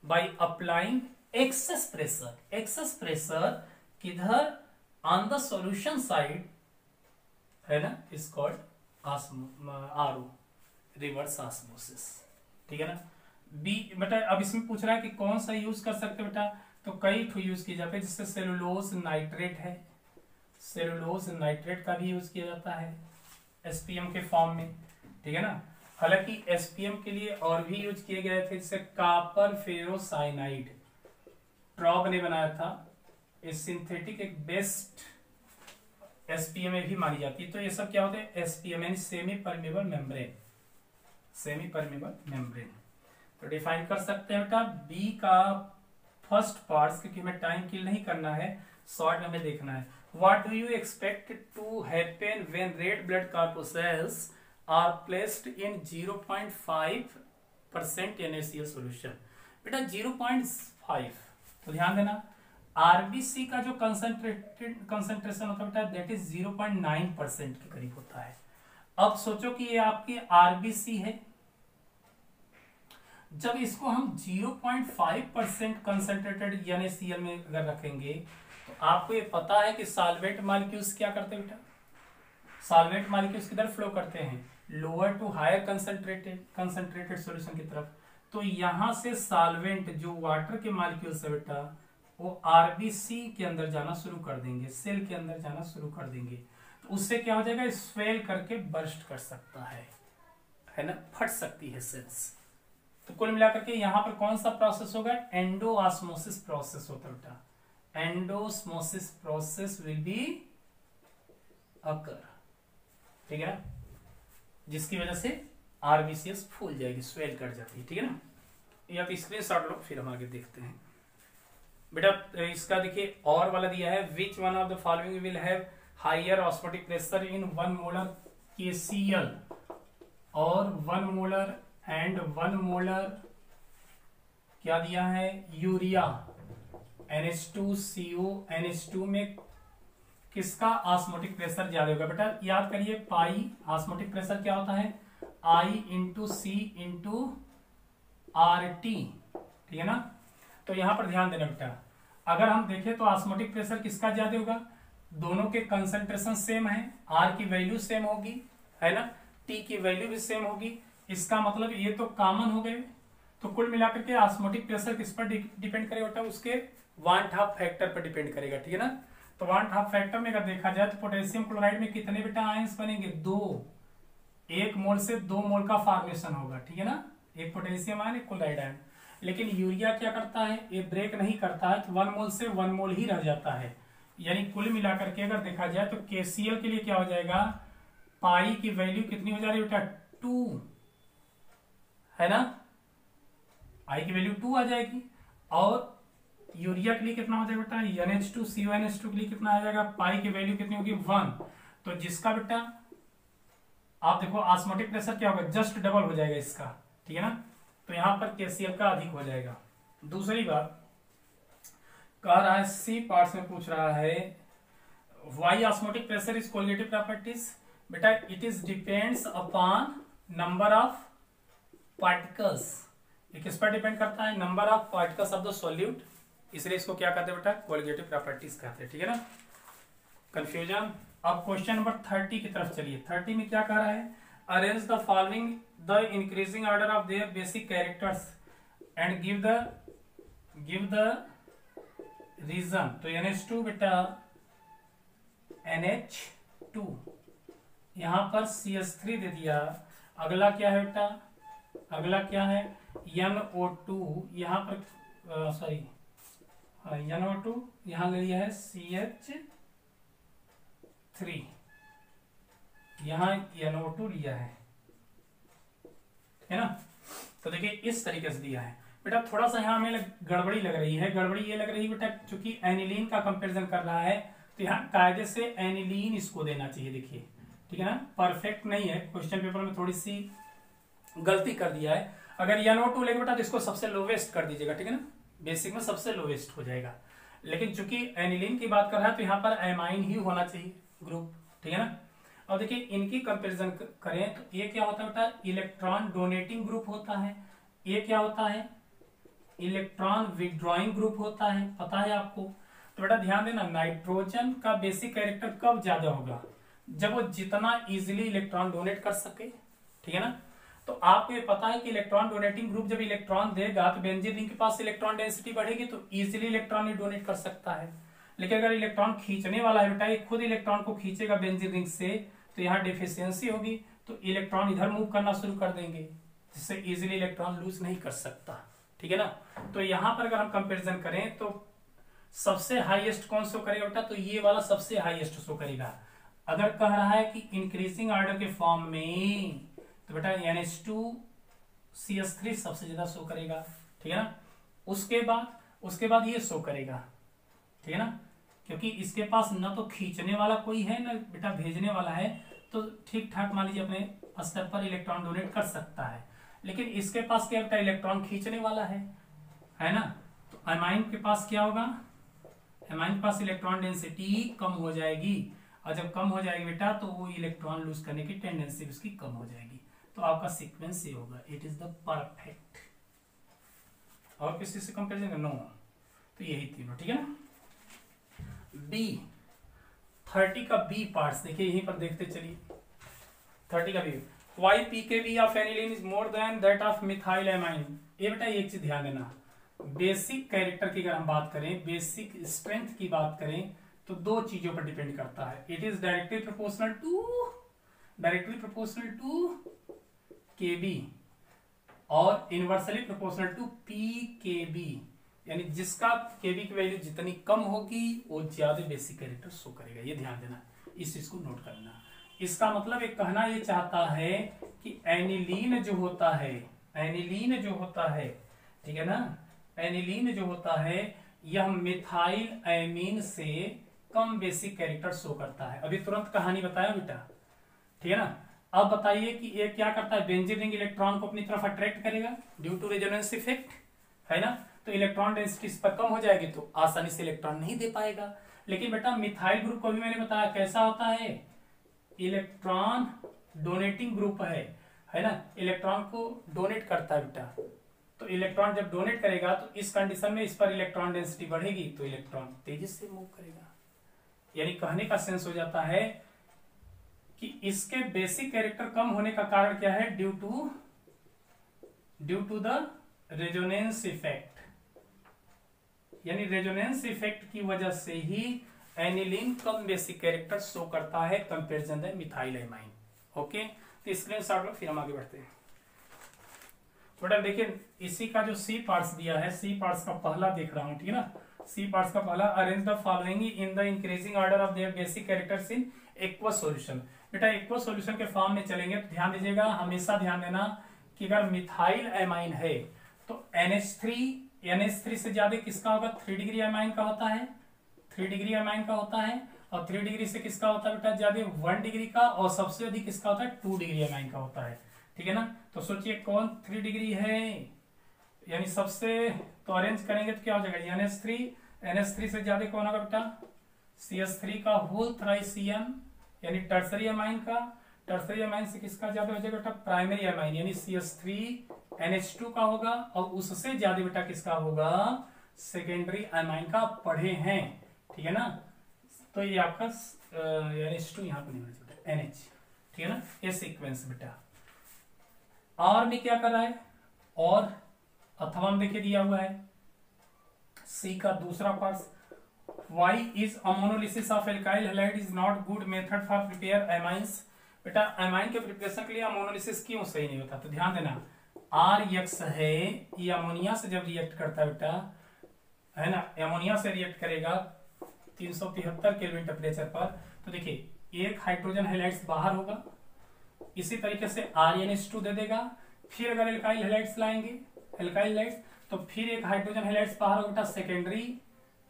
by applying excess pressure किधर, ऑन द सॉल्यूशन साइड, है ना, is called RO, reverse osmosis, ठीक है ना। बी बेटा अब इसमें पूछ रहा है कि कौन सा यूज कर सकते बेटा, तो कई ठो यूज किए जाते हैं, जिससे सेलुलोज नाइट्रेट है, सेलुलोज नाइट्रेट का भी यूज किया जाता है SPM के फॉर्म में, ठीक है ना। हालांकि SPM के लिए और भी यूज किए गए थे, जैसे कॉपर फेरोसाइनाइड, ट्रॉब ने बनाया था, ये सिंथेटिक एक बेस्ट SPM में भी मानी जाती है। तो ये सब क्या होते हैं, SPM यानी सेमी परमेबल मेम्ब्रेन। तो डिफाइन कर सकते हैं बेटा बी का फर्स्ट पार्ट, क्योंकि हमें टाइम किल नहीं करना है, शॉर्ट में हमें देखना है। What do you expect to happen when red blood corpuscles are placed in 0.5% NaCl solution. बेटा 0.5, तो ध्यान देना RBC का जो कंसंट्रेशन होता है बेटा दैट इज 0.9% के करीब होता है। अब सोचो कि ये आपकी RBC है, जब इसको हम 0.5% कंसंट्रेटेड NaCl में अगर रखेंगे तो आपको ये पता है कि सॉल्वेंट मॉलिक्यूल्स क्या करते हैं बेटा, सॉल्वेंट मॉलिक्यूल्स किधर फ्लो करते हैं, lower to higher concentrated solution की तरफ। तो यहां से सॉल्वेंट जो वाटर के मॉलिक्यूल्स है बेटा वो आरबीसी के अंदर जाना शुरू कर देंगे, सेल के अंदर जाना शुरू कर देंगे। तो उससे क्या हो जाएगा, स्वेल करके बर्स्ट कर सकता है ना, फट सकती है सेल्स। तो कुल मिलाकर के यहां पर कौन सा प्रोसेस होगा, एंडोऑस्मोसिस प्रोसेस होता है बेटा। Endosmosis process will be occur, ठीक है ना, जिसकी वजह से आरबीसीएस फूल जाएगी, स्वेल कर जाती है, ठीक है ना। या तो स्क्रीनशॉट लो, फिर हम आगे देखते हैं बेटा। इसका देखिए और वाला दिया है, which one of the following will have higher osmotic pressure in 1 molar KCl और 1 मोलर एंड 1 मोलर क्या दिया है, यूरिया NH2CO NH2 में किसका ऑस्मोटिक प्रेशर ज्यादा होगा बेटा। याद करिए पाई ऑस्मोटिक प्रेशर क्या होता है, I into C into RT, ठीक है ना। तो यहां पर ध्यान देना बेटा, अगर हम देखें तो ऑस्मोटिक प्रेशर किसका ज्यादा होगा, दोनों के कंसंट्रेशन सेम है, R की वैल्यू सेम होगी, है ना, T की वैल्यू भी सेम होगी। इसका मतलब ये तो कॉमन हो गए। तो कुल मिलाकर के ऑस्मोटिक प्रेशर किस पर डिपेंड करेगा बेटा, उसके वांट हाफ फैक्टर पर डिपेंड करेगा, ठीक है ना। तो वांट हाफ फैक्टर में अगर देखा जाए तो पोटेशियम क्लोराइड में कितने बेटा आयंस बनेंगे, 2। 1 मोल से 2 मोल का फॉर्मेशन होगा, ठीक है ना, एक पोटेशियम आयन एक क्लोराइड आयन। लेकिन यूरिया क्या करता है, ये ब्रेक नहीं करता है, तो 1 मोल से 1 मोल ही रह जाता है। यानी कुल मिलाकर के अगर देखा जाए तो KCl के लिए क्या हो जाएगा, पाई की वैल्यू कितनी हो जा रही है बेटा, 2, है ना, आई की वैल्यू 2 आ जाएगी। और यूरिया के लिए कितना हो जाएगा बेटा, NH2CO NH2 के लिए कितना आ जाएगा, पाई की वैल्यू कितनी होगी, 1। तो जिसका बेटा आप देखो ऑस्मोटिक प्रेशर क्या होगा, जस्ट डबल हो जाएगा इसका, ठीक है ना। तो यहां पर KCl का अधिक हो जाएगा। दूसरी बात कह रहा है, सी पार्ट्स में पूछ रहा है, why osmotic pressure is colligative properties. बेटा it is depends upon number of particles. ये किस पर डिपेंड करता है, number of particles of the solute, इसलिए इसको क्या कहते हैं बेटा, कोलिगेटिव प्रॉपर्टीज कहते हैं, ठीक है ना। कंफ्यूजन। अब क्वेश्चन नंबर 30 की तरफ चलिए। 30 में क्या कह रहा है, arrange the following the increasing order of their basic characters and give the reason. तो NH2 बेटा NH2, यहां पर CH3 दे दिया। अगला क्या है बेटा, अगला क्या है NO2, यहां पर सॉरी NO2 यहां ले लिया है CH3, यहां NO2 लिया है ना। तो देखिए इस तरीके से दिया है बेटा। थोड़ा सा यहाँ हमें गड़बड़ी लग रही है, गड़बड़ी ये लग रही है बेटा चूंकि एनिलीन का कंपैरिजन कर रहा है तो यहाँ कायदे से एनिलीन इसको देना चाहिए, देखिए ठीक है ना, परफेक्ट नहीं है, क्वेश्चन पेपर में थोड़ी सी गलती कर दिया है। अगर NO2 लेंगे बेटा तो इसको सबसे लोवेस्ट कर दीजिएगा, ठीक है ना, बेसिक में सबसे लोवेस्ट हो जाएगा। लेकिन चूंकि एनिलीन की बात कर रहा है तो यहाँ पर एमाइन ही होना चाहिए ग्रुप, ठीक है ना। और देखिए इनकी कंपैरिजन करें तो ये क्या होता है बेटा, इलेक्ट्रॉन डोनेटिंग ग्रुप होता है, ये क्या होता है, इलेक्ट्रॉन विड्रॉइंग ग्रुप होता है, पता है आपको। तो बेटा ध्यान देना, नाइट्रोजन का बेसिक कैरेक्टर कब ज्यादा होगा, जब वो जितना इजीली इलेक्ट्रॉन डोनेट कर सके, ठीक है ना। तो आपको ये पता है कि इलेक्ट्रॉन डोनेटिंग ग्रुप जब इलेक्ट्रॉन देगा तो बेंजीन रिंग के पास इलेक्ट्रॉन डेंसिटी बढ़ेगी तो इजीली इलेक्ट्रॉन ही डोनेट कर सकता है। लेकिन अगर इलेक्ट्रॉन खींचने वाला है बेटा, ये खुद इलेक्ट्रॉन को खींचेगा बेंजीन रिंग से, तो यहाँ डिफिशियंसी होगी, तो इलेक्ट्रॉन इधर मूव करना शुरू कर देंगे, जिससे इजीली इलेक्ट्रॉन लूज नहीं कर सकता, ठीक है ना। तो यहाँ पर अगर हम कंपेरिजन करें तो सबसे हाईएस्ट कौन शो करेगा बेटा, तो ये वाला सबसे हाईएस्ट शो करेगा। अगर कह रहा है कि इंक्रीजिंग ऑर्डर के फॉर्म में तो बेटा NH2 CH3 सबसे ज्यादा शो करेगा, ठीक है ना। उसके बाद ये शो करेगा, ठीक है ना, क्योंकि इसके पास ना तो खींचने वाला कोई है ना बेटा भेजने वाला है, तो ठीक ठाक मान लीजिए अपने स्तर पर इलेक्ट्रॉन डोनेट कर सकता है। लेकिन इसके पास क्या बेटा, इलेक्ट्रॉन खींचने वाला है ना। तो एमाइन के पास क्या होगा, एमाइन के पास इलेक्ट्रॉन डेंसिटी कम हो जाएगी, और जब कम हो जाएगी बेटा तो वो इलेक्ट्रॉन लूज करने की टेंडेंसी उसकी कम हो जाएगी। तो आपका सीक्वेंस ये होगा, इट इज द परफेक्ट। और किसी से कंपेरिजन नो, तो यही तीनों, ठीक है ना। बी 30 का बी पार्ट्स देखिए, यहीं पर देखते चलिए। 30 का B, why pKb of aniline is more than that of methyl amine. ये बेटा एक चीज ध्यान देना, बेसिक कैरेक्टर की अगर हम बात करें, बेसिक स्ट्रेंथ की बात करें, तो दो चीजों पर डिपेंड करता है। It is directly proportional to KB और inversely proportional to P KB, यानी जिसका केबी की वैल्यू जितनी कम होगी वो ज्यादा बेसिक कैरेक्टर शो करेगा। ये ध्यान देना, इस चीज को नोट करना। इसका मतलब एक कहना ये चाहता है कि एनिलीन जो होता है, ठीक है ना, एनिलीन जो होता है यह मिथाइल एमीन से कम बेसिक कैरेक्टर शो करता है। अभी तुरंत कहानी बताया बेटा, ठीक है ना। अब बताइए कि ये क्या करता है, बेंजीन रिंग इलेक्ट्रॉन को अपनी तरफ अट्रैक्ट करेगा ड्यू टू रेजोनेंस इफेक्ट, है ना। तो इलेक्ट्रॉन डेंसिटी इस पर कम हो जाएगी तो आसानी से इलेक्ट्रॉन नहीं दे पाएगा। लेकिन बेटा मिथाइल ग्रुप को भी मैंने बताया कैसा होता है, इलेक्ट्रॉन डोनेटिंग ग्रुप है ना, इलेक्ट्रॉन को डोनेट करता है बेटा। तो इलेक्ट्रॉन जब डोनेट करेगा तो इस कंडीशन में इस पर इलेक्ट्रॉन डेंसिटी बढ़ेगी तो इलेक्ट्रॉन तेजी से मूव करेगा। यानी कहने का सेंस हो जाता है कि इसके बेसिक कैरेक्टर कम होने का कारण क्या है, due to the resonance effect, यानी रेजोनेंस इफेक्ट की वजह से ही एनिलीन कम बेसिक कैरेक्टर शो करता है comparison the methyl amine. Okay, तो स्क्रीनशॉट लो, फिर हम आगे बढ़ते हैं। बेटा देखिए इसी का जो सी पार्ट्स दिया है, सी पार्ट्स का पहला देख रहा हूं, ठीक है ना। सी पार्ट्स का पहला, arrange the following in the increasing order of their basic characters in aqueous solution. बेटा एक्वस सॉल्यूशन के फॉर्म में चलेंगे तो ध्यान दीजिएगा, हमेशा ध्यान देना कि अगर मिथाइल एमाइन है तो NH3 से ज्यादा किसका होगा, 3 डिग्री एमाइन का होता है, 3 डिग्री एमाइन का होता है। और 3 डिग्री से किसका होता है बेटा, ज्यादा 1 डिग्री का, और सबसे अधिक किसका होता है, 2 डिग्री एमाइन का होता है, ठीक है ना। तो सोचिए कौन 3 डिग्री है, यानी सबसे, तो अरेंज करेंगे तो क्या हो जाएगा, NH3 से ज्यादा कौन होगा बेटा, CH3 का होल थ्राइसियम, यानी टर्सरी एमाइन का। टर्सरी एमाइन से किसका ज्यादा हो जाएगा बेटा, प्राइमरी एमाइन, यानी CH3 NH2 का होगा, और उससे ज्यादा बेटा किसका होगा, सेकेंडरी एमाइन का पढ़े हैं, ठीक है ना। तो ये आपका NH2 यहाँ पर नहीं होना चाहिए, NH, ठीक है ना, ये सीक्वेंस बेटा। और भी क्या कर रहा है, और अथवा में देखिए दिया हुआ है सी का दूसरा part, Why is ammonolysis of alkyl halide is not good method for prepare amines। बेटा एमाइन के प्रिपरेशन के लिए अमोनोलिसिस क्यों सही नहीं होता, तो ध्यान देना, RX है, ये अमोनिया से जब रिएक्ट करता है बेटा, है ना, अमोनिया से रिएक्ट करेगा 373 केल्विन टेम्परेचर पर, तो देखिए एक हाइड्रोजन हैलाइड्स बाहर होगा, इसी तरीके से RNH2 दे देगा। फिर अगर एल्काइल हैलाइड्स लाएंगे, एल्काइल हैलाइड्स, तो फिर एक हाइड्रोजन हैलाइड्स बाहर होगा बेटा, सेकेंडरी,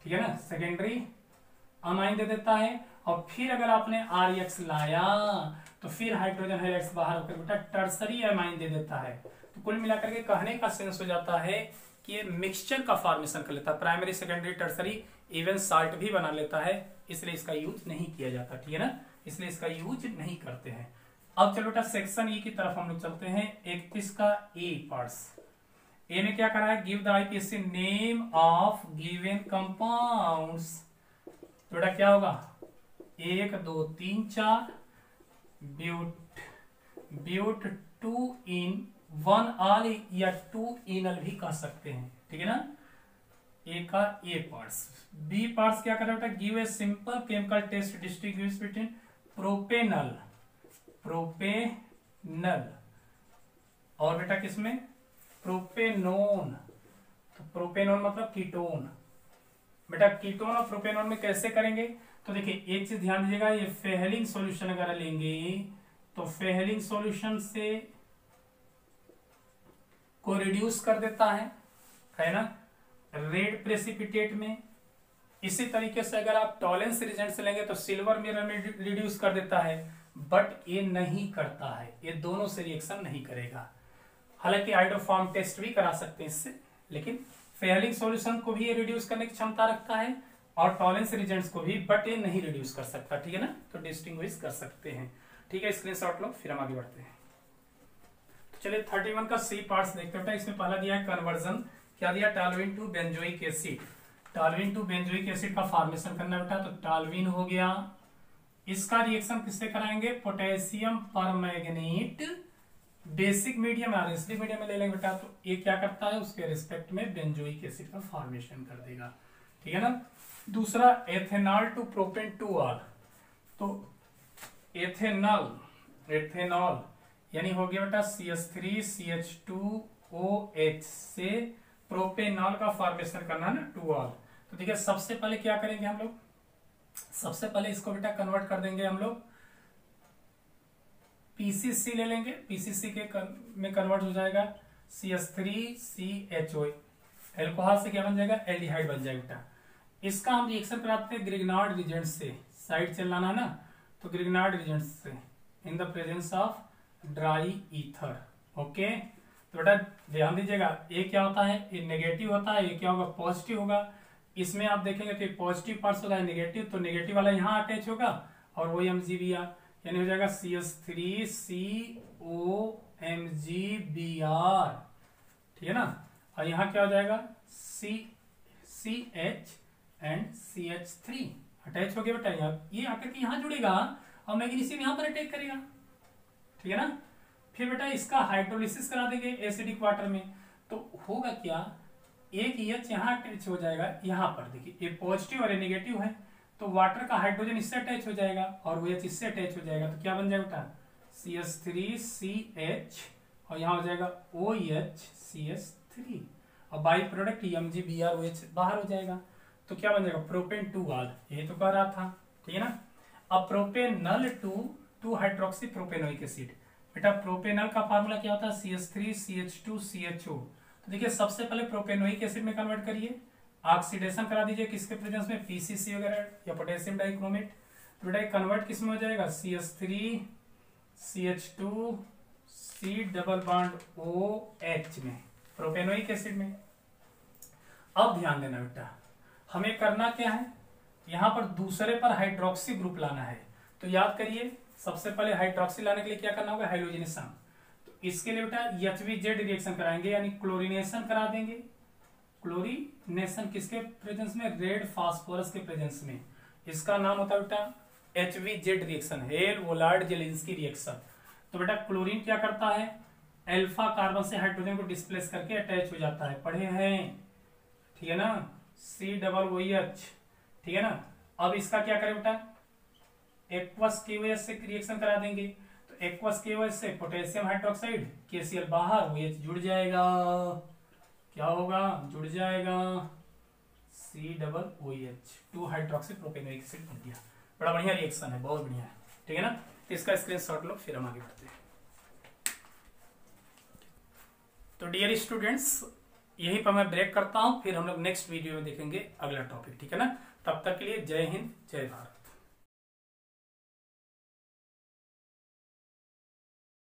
ठीक है ना, सेकेंडरी अमाइन दे देता है। और फिर अगर आपने RX लाया तो फिर हाइड्रोजन हैलाइड्स बाहर होकर बेटा टर्सरी अमाइन दे देता है। तो कुल मिलाकर के कहने का सेंस हो जाता है कि ये मिक्सचर का फॉर्मेशन कर लेता है, primary secondary tertiary, even salt भी बना लेता है, इसलिए इसका यूज नहीं किया जाता, ठीक है ना, इसलिए इसका यूज नहीं करते हैं। अब चलो बेटा सेक्शन ई की तरफ हम लोग चलते हैं। 31 का ए पार्ट्स, ए में क्या करा है, give the IPSC name of given compounds. तो बेटा क्या होगा, 1 2 3 4 ब्यूट 2 इन 1 ऑल या 2 इनल भी कह सकते हैं, ठीक है ना। ए का ए पार्ट्स। बी पार्ट्स क्या कर रहा है बेटा, give a simple chemical test distinguish between propanal और बेटा किसमें, प्रोपेनोन। तो प्रोपेनोन मतलब कीटोन, बेटा कीटोन और प्रोपेनोन में कैसे करेंगे, तो देखिए एक चीज ध्यान दीजिएगा, ये फेहलिंग सॉल्यूशन अगर लेंगे तो फेहलिंग सॉल्यूशन से को रिड्यूस कर देता है ना, रेड प्रेसिपिटेट में। इसी तरीके से अगर आप टॉलेंस रिजेंट से लेंगे तो सिल्वर मिरर में रिड्यूस कर देता है, बट ये नहीं करता है, ये दोनों से रिएक्शन नहीं करेगा। हालांकि आइडोफॉर्म टेस्ट भी करा सकते हैं इससे, लेकिन फेहलिंग सॉल्यूशन को भी ये रिड्यूस करने की क्षमता रखता है और टॉलेंस रिजेंट्स को भी, बट ये नहीं रिड्यूस कर सकता, ठीक है ना। तो डिस्टिंग्विश कर सकते हैं, ठीक है, स्क्रीनशॉट लो, फिर हम आगे बढ़ते हैं। तो चलिए 31 का सी पार्ट्स देखते हैं। इसमें पहला दिया है कन्वर्जन, क्या दिया, toluene to benzoic acid. Toluene to benzoic acid का फॉर्मेशन करना बेटा, तो टॉल्यूइन हो गया, इसका रिएक्शन किससे कराएंगे, पोटेशियम परमैंगनीट बेसिक मीडियम और एसिडिक मीडियम में ले लेंगे बेटा, तो ये क्या करता है, उसके रिस्पेक्ट में बेंजोइक एसिड का फॉर्मेशन कर देगा, ठीक है ना। दूसरा ethanol to propane two ol, तो एथेनॉल यानी हो गया बेटा CH3CH2OH से प्रोपेनॉल का फॉर्मेशन करना है ना, टू ऑल। तो देखिए सबसे पहले क्या करेंगे हम लोग, सबसे पहले इसको बेटा कन्वर्ट कर देंगे हम लोग, PCC ले लेंगे, PCC में कन्वर्ट हो जाएगा CH3CHO, एल्कोहल से क्या बन जाएगा, एल्डिहाइड बन जाएगा बेटा। इसका हम रिएक्शन कराते हैं ग्रिग्नार्ड रिजेंट से, साइड चलाना ना, तो ग्रिग्नार्ड रिजेंट से in the presence of dry ether, okay. तो बेटा ध्यान दीजिएगा, ये क्या होता है, ये नेगेटिव होता है, ये क्या होगा, पॉजिटिव होगा। इसमें आप देखेंगे तो पॉजिटिव पार्ट होता है नेगेटिव, तो नेगेटिव वाला यहाँ अटैच होगा और वो MgBr, यानी हो जाएगा CH3COMgBr, ठीक है ना। और यहाँ क्या हो जाएगा CH एंड CH3 अटैच हो गया बेटा, यहाँ ये आकर के यहाँ जुड़ेगा और मैग्नीशियम यहाँ पर अटैक करेगा, ठीक है ना। फिर बेटा इसका हाइड्रोलिसिस करा देंगे एसिडिक वाटर में, तो होगा क्या, एक H यहाँ अटैच हो जाएगा, यहाँ पर देखिए ये पॉजिटिव और ये नेगेटिव है, तो वाटर का हाइड्रोजन इससे अटैच हो जाएगा और वो H इससे अटैच हो जाएगा, तो क्या बन जाएगा बेटा CH3CH और यहाँ हो जाएगा OH CH3 और बाई प्रोडक्ट MgBrOH बाहर हो जाएगा, तो क्या बन जाएगा प्रोपेन टू ऑल, यही तो कह रहा था, ठीक है ना। अब propanal two hydroxy propanoic acid, बेटा प्रोपेनल का फार्मूला क्या होता है CH3CH2CHO, तो देखिए सबसे पहले प्रोपेनोइक एसिड में कन्वर्ट करिए, ऑक्सीडेशन करा दीजिए किसके प्रेजेंस में, PCC वगैरह या पोटेशियम डाइक्रोमेट, तो बेटा कन्वर्ट किस में हो जाएगा CH3CH2C डबल बॉन्ड OH में, प्रोपेनोइक एसिड में। अब ध्यान देना बेटा, हमें करना क्या है, यहां पर दूसरे पर हाइड्रोक्सी ग्रुप लाना है, तो याद करिए सबसे पहले हाइड्रोक्सी लाने के लिए क्या करना होगा, हाइड्रोजनेशन। तो इसके लिए बेटा HVZ रिएक्शन कराएंगे, यानी क्लोरीनेशन करा देंगे। क्लोरीनेशन किसके प्रेजेंस में, रेड फास्फोरस के प्रेजेंस में, इसका नाम होता है बेटा HVZ reaction, Hell Volhard Zelinsky reaction. तो बेटा क्लोरीन क्या करता है, अल्फा कार्बन से हाइड्रोजन को डिस्प्लेस करके अटैच हो जाता है, पढ़े हैं, ठीक है ना, COOH, ठीक है ना। अब इसका क्या करें बेटा, एक्वस की वजह से रिएक्शन करा देंगे, तो एक्वस की वजह से पोटेशियम हाइड्रोक्साइड KCl बाहर, OH जुड़ जाएगा, क्या होगा, जुड़ जाएगा COOH 2 हाइड्रोक्सी प्रोपेनोइक एसिड बन गया। बड़ा बढ़िया रिएक्शन है, बहुत बढ़िया है, ठीक है ना। तो इसका स्क्रीनशॉट लो, फिर हम आगे बढ़ते हैं। तो डियर स्टूडेंट्स, यहीं पर मैं ब्रेक करता हूं, फिर हम लोग नेक्स्ट वीडियो में देखेंगे अगला टॉपिक, ठीक है ना। तब तक के लिए जय हिंद जय भारत।